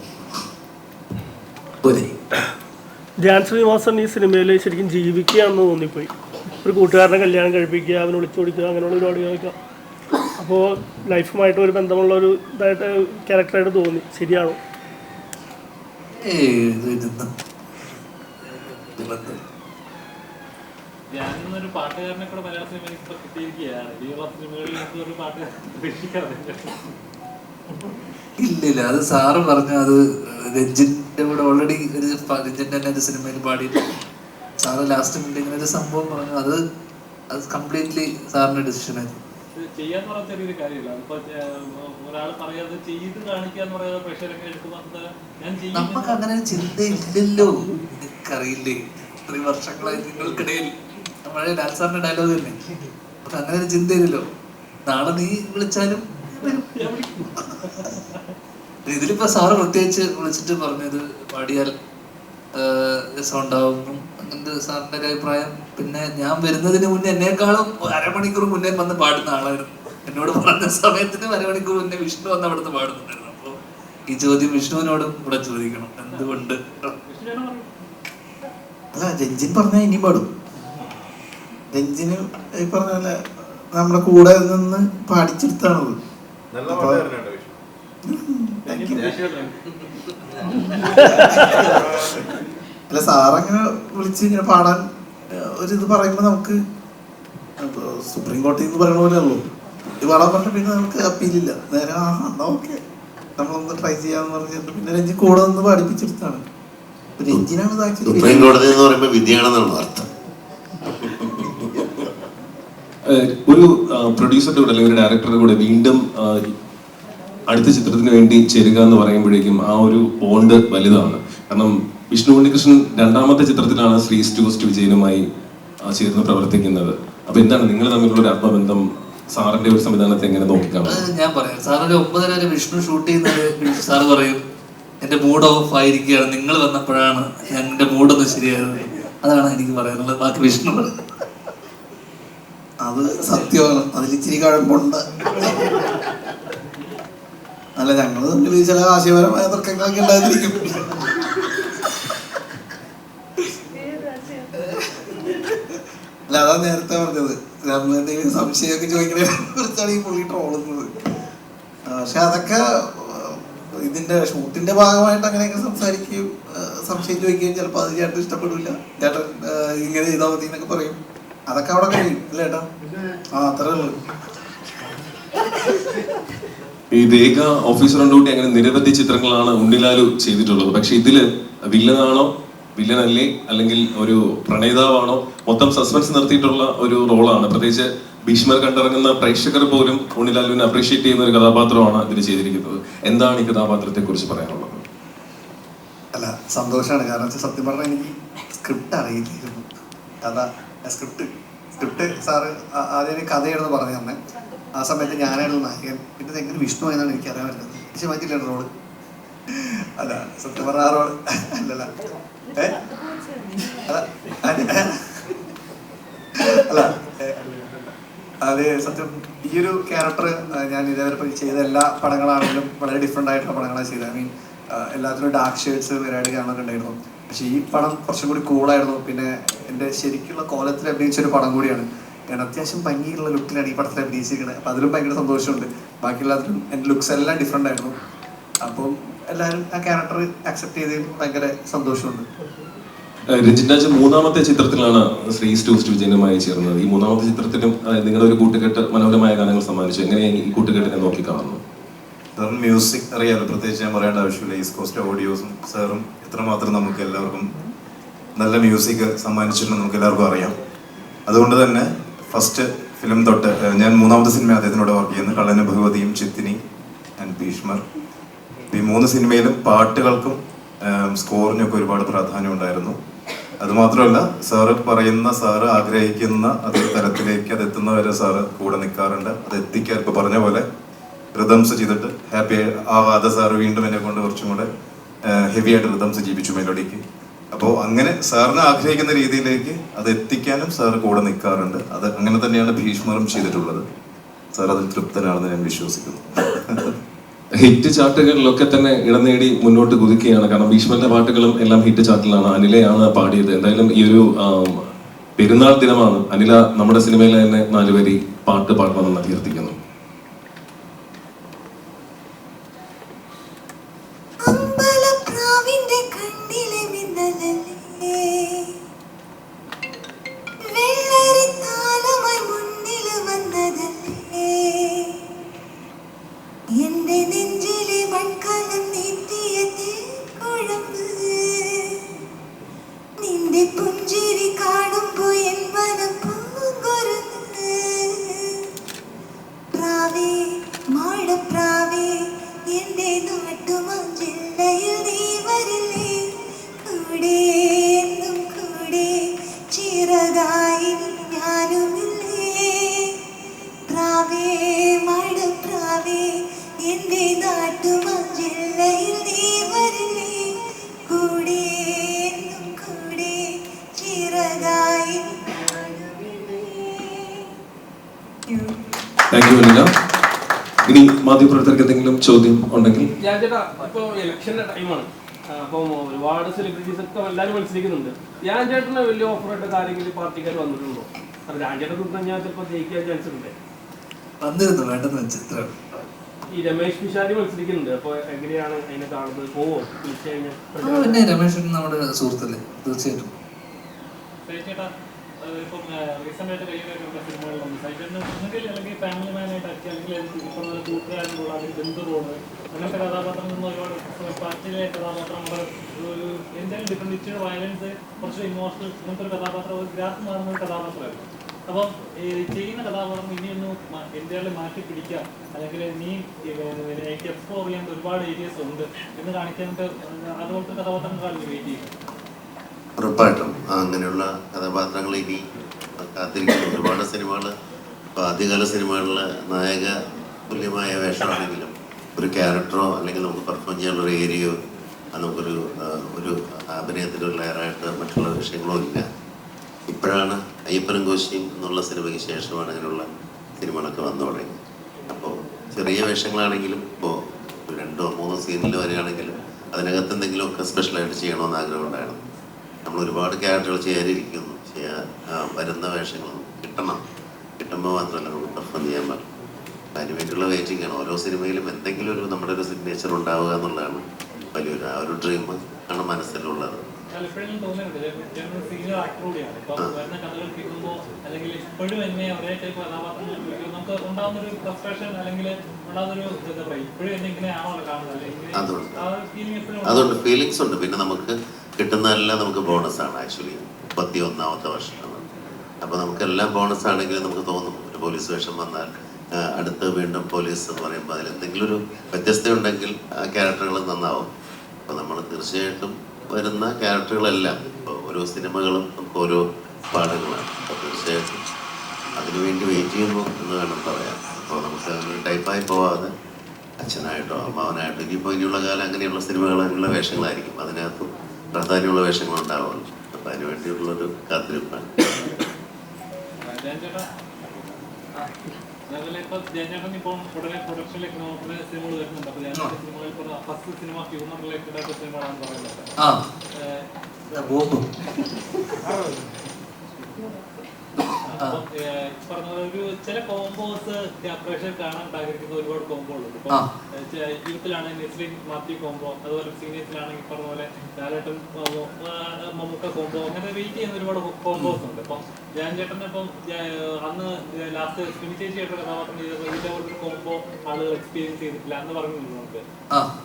ധ്യാൻ ശ്രീനിവാസൻ ഈ സിനിമയിൽ ശരിക്കും ജീവിക്കുകയാണെന്ന് തോന്നിപ്പോയി. ഒരു കൂട്ടുകാരനെ കല്യാണം കഴിപ്പിക്കുക, അവനെ വിളിച്ചോടിക്കുക, അങ്ങനെയുള്ള ഒരുപാട് കേൾക്കാം. അപ്പോൾ ലൈഫുമായിട്ട് ഒരു ബന്ധമുള്ള ഒരു ഇതായിട്ട് ക്യാരക്ടറായിട്ട് തോന്നി. ശരിയാണോ? ഞാനൊരു പാട്ടുകാരനെ കൂടെ മലയാള സിനിമയിൽ കിട്ടിയിരിക്കുകയാണ്. ഈ സിനിമകളിൽ ഒരു പാട്ട് ഇല്ലില്ല, അത് സാറ് പറഞ്ഞു. അത് രഞ്ജിന്റെ കൂടെ ഓൾറെഡി ഒരു രഞ്ജിന്റെ തന്നെ ഒരു സിനിമയിൽ പാടിയിട്ട് സാറ് ലാസ്റ്റ് മിനിറ്റ് ഇങ്ങനെ ഒരു സംഭവം പറഞ്ഞു. അത് കംപ്ലീറ്റ്ലി സാറിന്റെ ഡിസിഷൻ ആയിരുന്നു. ചെയ്യാന്ന് പറഞ്ഞ ചെറിയൊരു കാര്യമില്ല. ഇപ്പൊ ഒരാൾ പറയാതെ ചെയ്ത് കാണിക്കാന്ന് പറയാതെ പ്രഷറൊക്കെ എടുക്കുന്നത് നമുക്ക് അങ്ങനെ ചിന്തയില്ലല്ലോ. എനിക്കറിയില്ലേ, ഇത്രയും വർഷങ്ങളായി നിങ്ങൾക്കിടയിൽ നമ്മുടെ ലാൽ സാറിന്റെ ഡയലോഗ് തന്നെ. നമുക്ക് അങ്ങനെ ഒരു ചിന്തയില്ലല്ലോ. നാളെ നീ വിളിച്ചാലും ഇതിലിപ്പോ സാറ് പ്രത്യേകിച്ച് വിളിച്ചിട്ട് പറഞ്ഞത് പാടിയാൽ രസമുണ്ടാവും അങ്ങനത്തെ സാറിന്റെ ഒരു അഭിപ്രായം. പിന്നെ ഞാൻ വരുന്നതിന് മുന്നേ എന്നെക്കാളും അരമണിക്കൂർ മുന്നേ വന്ന് പാടുന്ന ആളായിരുന്നു. എന്നോട് പറഞ്ഞ സമയത്തിന് അരമണിക്കൂർ മുന്നേ വിഷ്ണു വന്ന് അവിടുന്ന് പാടുന്നുണ്ടായിരുന്നു. അപ്പൊ ഈ ചോദ്യം വിഷ്ണുവിനോടും ഇവിടെ ചോദിക്കണം, എന്തുകൊണ്ട്? അല്ല, രഞ്ജിൻ പറഞ്ഞാൽ ഇനി പാടും. രഞ്ജിന് ഈ പറഞ്ഞ പോലെ നമ്മുടെ കൂടെ നിന്ന് പാടിച്ചെടുത്താണത്. അല്ല, സാറങ്ങനെ വിളിച്ച് ഇങ്ങനെ പാടാൻ ഒരിത് പറയുമ്പോൾ നമുക്ക് സുപ്രീം കോടതി എന്ന് പറയുന്ന പോലെ ഉള്ളൂ. ഇത് പാടാൻ പറഞ്ഞാൽ പിന്നെ നമുക്ക് അപ്പീലില്ല. നേരെ എന്നാ ഓക്കെ നമ്മളൊന്ന് ട്രൈ ചെയ്യാന്ന് പറഞ്ഞിട്ട് പിന്നെ രഞ്ജി കൂടെ നിന്ന് പാടിപ്പിച്ചെടുത്താണ്. രഞ്ജിനാണ് സുപ്രീം കോടതി എന്ന് പറയുമ്പോൾ വിധിയാണെന്നാണ് അർത്ഥം. ഒരു പ്രൊഡ്യൂസറുടെ കൂടെ അല്ലെങ്കിൽ ഒരു ഡയറക്ടറുടെ കൂടെ വീണ്ടും അടുത്ത ചിത്രത്തിന് വേണ്ടി ചേരുക എന്ന് പറയുമ്പോഴേക്കും ആ ഒരു ബോണ്ട് വലുതാണ്. കാരണം വിഷ്ണു ഉണ്ണികൃഷ്ണൻ രണ്ടാമത്തെ ചിത്രത്തിലാണ് ശ്രീ ഈസ്റ്റ് വിജയനുമായി ചേർന്ന് പ്രവർത്തിക്കുന്നത്. അപ്പൊ എന്താണ് നിങ്ങൾ തമ്മിലുള്ള ഒരു ആത്മബന്ധം, സാറിന്റെ ഒരു സംവിധാനത്തെ എങ്ങനെ നോക്കിക്കാണും? ഞാൻ പറയാം, സാറിന്റെ 9:30 വരെ വിഷ്ണു ഷൂട്ട് ചെയ്യുന്നത് സാറ് പറയും എന്റെ മൂഡ് ഓഫ് ആയിരിക്കുകയാണ്, നിങ്ങൾ വന്നപ്പോഴാണ് എന്റെ മൂഡൊന്ന് ശരിയായത്. അതാണ് എനിക്ക് പറയാനുള്ളത്. ബാക്കി വിഷ്ണു അത് സത്യമാണ്. അതിലിച്ചിരി കഴമ്പുണ്ട്. അല്ല, ഞങ്ങൾ തമ്മിൽ ചില ആശയപരമായ തർക്കങ്ങളൊക്കെ ഉണ്ടായിരിക്കും. അല്ല അതാ നേരത്തെ പറഞ്ഞത്, നമ്മൾ എന്തെങ്കിലും സംശയമൊക്കെ ചോദിക്കുന്നതിനെ കുറിച്ചാണ് ഈ പുള്ളി ട്രോളുന്നത്. പക്ഷെ അതൊക്കെ ഇതിന്റെ ഷൂട്ടിന്റെ ഭാഗമായിട്ട് അങ്ങനെയൊക്കെ സംസാരിക്കുകയും സംശയം ചോദിക്കുകയും ചിലപ്പോൾ അത് ചേട്ടൻ ഇഷ്ടപ്പെടില്ല, ചേട്ടൻ ഇങ്ങനെ ചെയ്താൽ മതി എന്നൊക്കെ പറയും. അതൊക്കെ അവിടെ കഴിയും അല്ലേ ഏട്ടാ? അത്രേ ഉള്ളൂ. ഈ രേഖ ഓഫീസർ ഓൺ ഡ്യൂട്ടി അങ്ങനെ നിരവധി ചിത്രങ്ങളാണ് ഉണ്ണിലാലു ചെയ്തിട്ടുള്ളത്. പക്ഷെ ഇതില് വില്ലനാണോ വില്ലനല്ലേ അല്ലെങ്കിൽ ഒരു പ്രണയിതാവാണോ മൊത്തം സസ്പെൻസ് നിർത്തിയിട്ടുള്ള ഒരു റോളാണ്. പ്രത്യേകിച്ച് ഭീഷ്മർ കണ്ടിറങ്ങുന്ന പ്രേക്ഷകർ പോലും ഉണ്ണിലാലുവിനെ അപ്രീഷിയേറ്റ് ചെയ്യുന്ന ഒരു കഥാപാത്രമാണ് ഇതിൽ ചെയ്തിരിക്കുന്നത്. എന്താണ് ഈ കഥാപാത്രത്തെ കുറിച്ച് പറയാനുള്ളത്? അല്ല സന്തോഷമാണ്, കാരണം വെച്ചാൽ സത്യം പറഞ്ഞാൽ എനിക്ക് സ്ക്രിപ്റ്റ് അറിയില്ലായിരുന്നു. സ്ക്രിപ്റ്റ് സാറ് ആദ്യം കഥയാണെന്ന് പറഞ്ഞു തന്നെ. ആ സമയത്ത് ഞാനായിരുന്നു നായകൻ. പിന്നെ എങ്ങനെ വിഷ്ണു ആയെന്നാണ് എനിക്ക് അറിയാൻ പറ്റുന്നത്. പക്ഷെ മാറ്റില്ല റോള്. അല്ല സത്യം പറഞ്ഞ ആ റോള് അല്ലല്ല അല്ല അത് സത്യം ഈ ഒരു ക്യാരക്ടർ ഞാൻ ഇതേവരെ ചെയ്ത എല്ലാ പടങ്ങളാണെങ്കിലും വളരെ ഡിഫറെൻ്റ് ആയിട്ടുള്ള പടങ്ങളാണ് ചെയ്തത്. ഐ മീൻ എല്ലാത്തിനും ഡാർക്ക് ഷെയ്ഡ്സ് വരായിട്ട് കാണാനൊക്കെ ഉണ്ടായിരുന്നു. പക്ഷെ ഈ പടം കുറച്ചും കൂടി കൂളായിരുന്നു. പിന്നെ എൻ്റെ ശരിക്കുള്ള കോലത്തിൽ അഭിനയിച്ചൊരു പടം കൂടിയാണ്. ഞാൻ അത്യാവശ്യം ഭംഗിയുള്ള ലുക്കിലാണ് ഈ പടത്തിൽ അഭിനയിച്ചിരിക്കുന്നത്. അപ്പം അതിലും ഭയങ്കര സന്തോഷമുണ്ട്. ബാക്കി എല്ലാത്തിലും എൻ്റെ ലുക്സ് എല്ലാം ഡിഫറെൻ്റ് ആയിരുന്നു. അപ്പം എല്ലാവരും ആ ക്യാരക്ടർ അക്സെപ്റ്റ് ചെയ്തതിൽ ഭയങ്കര സന്തോഷമുണ്ട്. രഞ്ജിൻ രാജ് മൂന്നാമത്തെ ചിത്രത്തിലാണ് ശ്രീ ഈസ്റ്റ് വെസ്റ്റ് വിജയനുമായി ചേർന്നത്. ഈ മൂന്നാമത്തെ ചിത്രത്തിലും നിങ്ങളുടെ ഒരു കൂട്ടുകെട്ട് മനോഹരമായ ഗാനങ്ങൾ സമ്മാനിച്ചു. എങ്ങനെയാണ് ഈ കൂട്ടുകെട്ടിനെ നോക്കി കാണുന്നു? സാറിന് മ്യൂസിക് അറിയാലോ, പ്രത്യേകിച്ച് ഞാൻ പറയേണ്ട ആവശ്യമില്ല. ഈസ്റ്റ് കോസ്റ്റ് ഓഡിയോസും സാറും എത്രമാത്രം നമുക്ക് എല്ലാവർക്കും നല്ല മ്യൂസിക് സമ്മാനിച്ചിട്ടുണ്ടെന്ന് നമുക്ക് എല്ലാവർക്കും അറിയാം. അതുകൊണ്ട് തന്നെ ഫസ്റ്റ് ഫിലിം തൊട്ട് ഞാൻ മൂന്നാമത്തെ സിനിമ അദ്ദേഹത്തിനോട് വർക്ക് ചെയ്യുന്നത്. കള്ളനും ഭഗവതിയും ചിത്തിനി ആൻഡ് ഭീഷ്മർ. ഈ മൂന്ന് സിനിമയിലും പാട്ടുകൾക്കും സ്കോറിനൊക്കെ ഒരുപാട് പ്രാധാന്യം ഉണ്ടായിരുന്നു. അതുമാത്രമല്ല സാറ് പറയുന്ന, സാറ് ആഗ്രഹിക്കുന്ന അതേ തലത്തിലേക്ക് അത് എത്തുന്നവരെ സാറ് കൂടെ നിൽക്കാറുണ്ട്. അത് എത്തിക്കാൻ ഇപ്പോൾ പറഞ്ഞ പോലെ റിതംസ് ചെയ്തിട്ട് ഹാപ്പി ആവാതെ സാറ് വീണ്ടും എന്നെ കൊണ്ട് കുറച്ചും കൂടെ ഹെവി ആയിട്ട് റിതംസ് ജീവിച്ചു മെലോഡിക്ക്. അപ്പോൾ അങ്ങനെ സാറിന് ആഗ്രഹിക്കുന്ന രീതിയിലേക്ക് അത് എത്തിക്കാനും സാറ് കൂടെ നിൽക്കാറുണ്ട്. അത് അങ്ങനെ തന്നെയാണ് ഭീഷ്മറും ചെയ്തിട്ടുള്ളത്. സാർ അതിൽ തൃപ്തനാണെന്ന് ഞാൻ വിശ്വസിക്കുന്നു. ഹിറ്റ് ചാർട്ടുകളിലൊക്കെ തന്നെ ഇടം നേടി മുന്നോട്ട് കുതിക്കുകയാണ്. കാരണം ഭീഷ്മന്റെ പാട്ടുകളും എല്ലാം ഹിറ്റ് ചാർട്ടിലാണ്. അനിലയാണ് പാടിയത്. എന്തായാലും ഈ ഒരു പെരുന്നാൾ ദിനമാണ്. അനില നമ്മുടെ സിനിമയിലെ തന്നെ 4 വരി പാട്ട് പാടണമെന്ന് അഭ്യർത്ഥിക്കുന്നു. Thank you Anila. ഇനി മാധ്യമപ്രവർത്തകർക്ക് എന്തെങ്കിലും ചോദ്യം ഉണ്ടെങ്കിൽ? ഞാൻ ചേട്ടാ ഇപ്പോൾ ഇലക്ഷന്റെ ടൈമാണ്. അപ്പം ഒരുപാട് സെലിബ്രിറ്റീസ് ഒക്കെ എല്ലാവരും മത്സരിക്കുന്നുണ്ട്. ഞാൻ ചേട്ടന് വലിയ ഓഫറായിട്ട് കാര്യങ്ങളിൽ പാർട്ടിക്കാർ വന്നിട്ടുണ്ടോ? അത് ഞാൻ ചേട്ടൻ ഞാൻ ചിലപ്പോൾ ജയിക്കാൻ ചാൻസ് ഉണ്ട്. വന്നിരുന്നു വേണ്ടെന്ന് വെച്ചിട്ട് ഈ രമേശ് പിഷാരി മത്സരിക്കുന്നുണ്ട്. അപ്പോൾ എങ്ങനെയാണ് അതിനെ കാണുന്നത്? പോവോ വിളിച്ചു കഴിഞ്ഞാൽ? പിന്നെ രമേശ് നമ്മുടെ സുഹൃത്തല്ലേ, തീർച്ചയായിട്ടും. ഇപ്പം റീസെന്റ് ആയിട്ട് കൈകാര്യമുള്ള സിനിമകളിലൊന്നും സൈറ്റിന് ഒന്നുകിൽ അല്ലെങ്കിൽ ഫാമിലി മാനായിട്ട് അച്ഛൻ അല്ലെങ്കിൽ ഇപ്പം കൂട്ടുകാരനുള്ള അല്ലെങ്കിൽ ബന്ധു റോള് അങ്ങനത്തെ കഥാപാത്രം നിന്ന് ഒരുപാട് പാർട്ടിയിലെ കഥാപാത്രം ഒരു എന്തെങ്കിലും ഡിഫറെന്റ് ഇച്ചിരി വയലൻസ് കുറച്ച് ഇമോഷണൽ അങ്ങനത്തെ ഒരു കഥാപാത്രം ഒരു ഗ്രാഫ് മാറുന്ന ഒരു കഥാപാത്രമായിരുന്നു. അപ്പം ഈ ചെയ്യുന്ന കഥാപാത്രം ഇനിയൊന്ന് എന്തെങ്കിലും മാറ്റി പിടിക്കുക അല്ലെങ്കിൽ നീ എനിക്ക് എക്സ്പ്ലോർ ചെയ്യാൻ ഒരുപാട് ഏരിയസ് ഉണ്ട് എന്ന് കാണിക്കാനായിട്ട് അതുപോലത്തെ കഥാപാത്രങ്ങളാണ് വെയിറ്റ് ചെയ്യുന്നത്. ഉറപ്പായിട്ടും അങ്ങനെയുള്ള കഥാപാത്രങ്ങൾ ഇനി കാത്തിരിക്കുന്നു. ഒരുപാട് സിനിമകൾ, ഇപ്പോൾ ആദ്യകാല സിനിമകളിൽ നായക തുല്യമായ വേഷമാണെങ്കിലും ഒരു ക്യാരക്ടറോ അല്ലെങ്കിൽ നമുക്ക് പെർഫോം ചെയ്യാനുള്ള ഒരു ഏരിയയോ നമുക്കൊരു ഒരു അഭിനയത്തിൻ്റെ ഒരു ലെയറായിട്ട് മറ്റുള്ള വിഷയങ്ങളോ ഇല്ല. ഇപ്പോഴാണ് അയ്യപ്പനും കോശിയും എന്നുള്ള സിനിമയ്ക്ക് ശേഷമാണ് അങ്ങനെയുള്ള സിനിമകളൊക്കെ വന്നു തുടങ്ങി. അപ്പോൾ ചെറിയ വേഷങ്ങളാണെങ്കിലും ഇപ്പോൾ 2 or 3 സീനിൽ വരികയാണെങ്കിലും അതിനകത്ത് എന്തെങ്കിലുമൊക്കെ സ്പെഷ്യലായിട്ട് ചെയ്യണമെന്ന് ആഗ്രഹം ഉണ്ടായിരുന്നു. നമ്മൾ ഒരുപാട് ക്യാരക്ടറുകൾ ചെയ്യാനിരിക്കുന്നു, വരുന്ന വേഷങ്ങൾ കിട്ടുമ്പോൾ മാത്രമല്ല നമുക്ക് പെർഫോം ചെയ്യാൻ പറ്റും. അതിനുവേണ്ടിയുള്ള വെയിറ്റിംഗ് ആണ്. ഓരോ സിനിമയിലും എന്തെങ്കിലും ഒരു നമ്മുടെ ഒരു സിഗ്നേച്ചർ ഉണ്ടാവുക എന്നുള്ളതാണ് വലിയൊരു ആ ഒരു ഡ്രീം ആണ് മനസ്സിലുള്ളത്. പലപ്പോഴും തോന്നുന്നുണ്ട് സീനിയർ ആക്ടർ കൂടിയാണ്. ഇപ്പൊ വരുന്ന കഥകൾ കേൾക്കുമ്പോൾ അല്ലെങ്കിൽ ഇപ്പോഴും എന്നെ ഒരേ ടൈപ്പ് കഥാപാത്രങ്ങൾ നമുക്ക് ഉണ്ടാകുന്നൊരു ഫ്രസ്ട്രേഷൻ അല്ലെങ്കിൽ ഉണ്ടാകുന്നൊരു എന്താ പറയുക, ഇപ്പോഴും എന്നെ ഇങ്ങനെയാണോ കാണുന്നത്? അതുകൊണ്ട് ഫീലിങ്സ് ഉണ്ട്. പിന്നെ നമുക്ക് കിട്ടുന്നതെല്ലാം നമുക്ക് ബോണസാണ്. ആക്ച്വലി 31ാമത്തെ വർഷമാണ്. അപ്പോൾ നമുക്കെല്ലാം ബോണസ് ആണെങ്കിലും നമുക്ക് തോന്നും ഒരു പോലീസ് വേഷം വന്നാൽ അടുത്ത് വീണ്ടും പോലീസ് എന്ന് പറയുമ്പോൾ അതിൽ എന്തെങ്കിലും ഒരു വ്യത്യസ്തത ഉണ്ടെങ്കിൽ ആ ക്യാരക്ടറുകൾ നന്നാവും. അപ്പോൾ നമ്മൾ തീർച്ചയായിട്ടും വരുന്ന ക്യാരക്ടറുകളെല്ലാം ഇപ്പോൾ ഓരോ സിനിമകളും നമുക്ക് ഓരോ പാടുകളാണ്. അപ്പോൾ തീർച്ചയായിട്ടും അതിനുവേണ്ടി വെയിറ്റ് ചെയ്യുന്നു എന്ന് വേണം പറയാം. അപ്പോൾ നമുക്ക് ഒരു ടൈപ്പായി പോവാതെ അച്ഛനായിട്ടോ അമ്മാവനായിട്ടോ ഇനിയുള്ള കാലം അങ്ങനെയുള്ള സിനിമകളുള്ള വേഷങ്ങളായിരിക്കും. അതിനകത്ത് പ്രാധാന്യമുള്ള വേഷങ്ങളുണ്ടാവുള്ളൂ. അപ്പോൾ അതിനു വേണ്ടിയുള്ളൊരു കാത്തിരിപ്പാണ്. അതേപോലെ ഇപ്പൊ ജയചേട്ടൻ ഇപ്പോൾ ഉടനെ പ്രൊഡക്ഷനിലേക്ക് നോക്കുന്ന സിനിമകൾ വരുന്നുണ്ട്. അപ്പൊ ജയചേട്ടൻ സിനിമയിൽ ഫസ്റ്റ് സിനിമ ഹ്യൂമർ റിലേറ്റഡ് ആയിട്ട് സിനിമകളാണെന്ന് പറയുന്നത്. പറഞ്ഞ ഒരു ചില കോമ്പോസ് പ്രേക്ഷകർ കാണാൻ ആഗ്രഹിക്കുന്ന ഒരുപാട് കോമ്പോകളുണ്ട്. ഇപ്പൊ യൂത്തിലാണെങ്കിൽ നെസ്ലിൻ മാത്യു കോമ്പോ, അതുപോലെ സീനിയേഴ്സിലാണെങ്കിൽ പറഞ്ഞ പോലെ ലാലേട്ടൻ മമ്മൂക്ക കോമ്പോ, അങ്ങനെ വെയിറ്റ് ചെയ്യുന്ന ഒരുപാട് കോമ്പോസ് ഉണ്ട്. ഇപ്പം ജയൻ ചേട്ടൻ ഇപ്പം അന്ന് ലാസ്റ്റ് സ്മിനി ചേച്ചിയായിട്ട് കഥാപാത്രം ചെയ്തപ്പോൾ ഇതേപോലൊരു കോമ്പോ ആളുകൾ എക്സ്പീരിയൻസ് ചെയ്തിട്ടില്ല എന്ന് പറഞ്ഞിരുന്നു നമുക്ക്.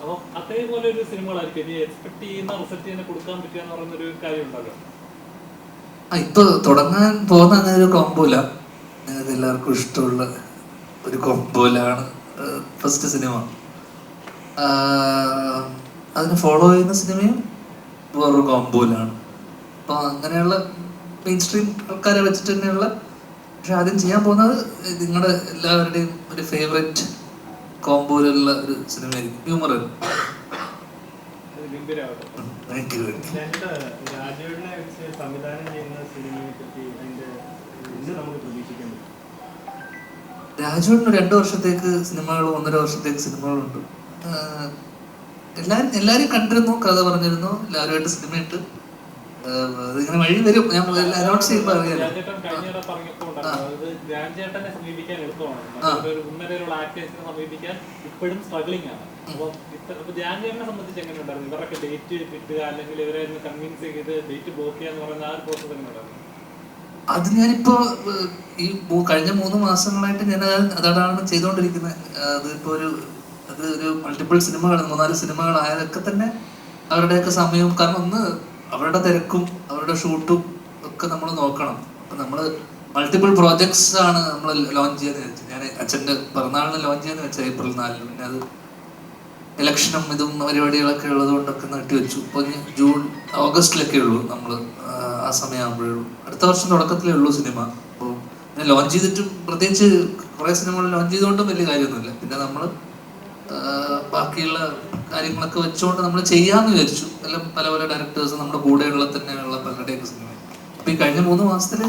അപ്പം അതേപോലെ ഒരു സിനിമകളായിരിക്കും ഇനി എക്സ്പെക്ട് ചെയ്യുന്ന റിസൾട്ട് തന്നെ കൊടുക്കാൻ പറ്റുക എന്ന് പറയുന്നൊരു കാര്യം ഉണ്ടല്ലോ. ഇപ്പൊ തുടങ്ങാൻ പോകുന്ന അങ്ങനെ ഒരു കോമ്പോല, ഞങ്ങൾക്ക് എല്ലാവർക്കും ഇഷ്ടമുള്ള ഒരു കോമ്പോലാണ് ഫസ്റ്റ് സിനിമ. അതിന് ഫോളോ ചെയ്യുന്ന സിനിമയും വേറൊരു കോമ്പോലാണ്. അപ്പോൾ അങ്ങനെയുള്ള മെയിൻ സ്ട്രീം ആൾക്കാരെ വെച്ചിട്ട് തന്നെയുള്ള, പക്ഷെ ആദ്യം ചെയ്യാൻ പോകുന്നത് നിങ്ങളുടെ എല്ലാവരുടെയും ഒരു ഫേവറേറ്റ് കോമ്പോയിലുള്ള ഒരു സിനിമയായിരിക്കും ഹ്യൂമർ. രാജുവിനെ വെച്ച് സംവിധാനം ചെയ്യുന്ന സിനിമയെ പറ്റി നമുക്ക് പ്രതീക്ഷിക്കാൻ പറ്റും? രാജുവിന് 2 വർഷത്തേക്ക് സിനിമകളും 1.5 വർഷത്തേക്ക് സിനിമകളുണ്ട്. എല്ലാരും കണ്ടിരുന്നു, കഥ പറഞ്ഞിരുന്നു, എല്ലാവരുമായിട്ട് സിനിമയിട്ട് അതിങ്ങനെ വഴി വരും. ഞാൻ അനൗൺസ് ചെയ്യുമ്പോൾ അറിയാലോ. രാജേട്ടനെ സമീപിക്കാൻ എളുപ്പമാണ്. ഒരു ഉന്നതയിലുള്ള ആക്ടേഴ്സിനെ സമീപിക്കാൻ ഇപ്പോഴും സ്ട്രഗ്ലിംഗ് ആണ്. അപ്പം ജാൻജേട്ടനെ സംബന്ധിച്ച് എങ്ങനെ ഉണ്ടായിരുന്നു? ഇവരൊക്കെ ഡേറ്റ് കിട്ടുക അല്ലെങ്കിൽ ഇവരെ കൺവിൻസ് ചെയ്ത് ഡേറ്റ് ബ്ലോക്ക് ചെയ്യാന്ന് പറയുന്ന ആ ഒരു പ്രോസസ് എങ്ങനെ ഉണ്ടായിരുന്നു? അത് ഞാനിപ്പോ ഈ കഴിഞ്ഞ 3 മാസങ്ങളായിട്ട് ഞാൻ അതാണ് ചെയ്തുകൊണ്ടിരിക്കുന്നത്. അതിപ്പോ ഒരു മൾട്ടിപ്പിൾ സിനിമകൾ 3-4 സിനിമകളായതൊക്കെ തന്നെ അവരുടെയൊക്കെ സമയവും, കാരണം ഒന്ന് അവരുടെ തിരക്കും അവരുടെ ഷൂട്ടും ഒക്കെ നമ്മൾ നോക്കണം. അപ്പൊ നമ്മള് മൾട്ടിപ്പിൾ പ്രോജക്ട്സ് ആണ് നമ്മൾ ലോഞ്ച് ചെയ്യാന്ന് വെച്ചത്. ഞാൻ അച്ഛൻ്റെ പിറന്നാളിന് ലോഞ്ച് ചെയ്യാന്ന് വെച്ചാൽ April 4. പിന്നെ അത് ഇലക്ഷനും ഇതും പരിപാടികളൊക്കെ ഉള്ളത് കൊണ്ടൊക്കെ നീട്ടിവെച്ചു. ഇപ്പോൾ ഓഗസ്റ്റിലൊക്കെ ഉള്ളൂ നമ്മൾ ആ സമയമാകുമ്പോഴേ ഉള്ളൂ. അടുത്ത വർഷം തുടക്കത്തിലേ ഉള്ളൂ സിനിമ. അപ്പോൾ പിന്നെ ലോഞ്ച് ചെയ്തിട്ടും പ്രത്യേകിച്ച് കുറേ സിനിമകൾ ലോഞ്ച് ചെയ്തുകൊണ്ടും വലിയ കാര്യമൊന്നുമില്ല. പിന്നെ നമ്മൾ ബാക്കിയുള്ള കാര്യങ്ങളൊക്കെ വെച്ചുകൊണ്ട് നമ്മൾ ചെയ്യാമെന്ന് വിചാരിച്ചു. എല്ലാം പല ഡയറക്ടേഴ്സ് നമ്മുടെ കൂടെയുള്ള തന്നെയുള്ള പലരുടെയൊക്കെ സിനിമ. അപ്പോൾ ഈ കഴിഞ്ഞ 3 മാസത്തിൽ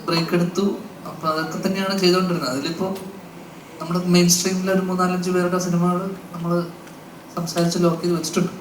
ബ്രേക്ക് എടുത്തു. അപ്പോൾ അതൊക്കെ തന്നെയാണ് ചെയ്തുകൊണ്ടിരുന്നത്. അതിലിപ്പോൾ നമ്മുടെ മെയിൻ സ്ട്രീമിൽ ഒരു 3-4-5 പേരുടെ സിനിമകൾ നമ്മൾ സംസാരിച്ച് ലോക്ക് ചെയ്ത് വെച്ചിട്ടുണ്ട്.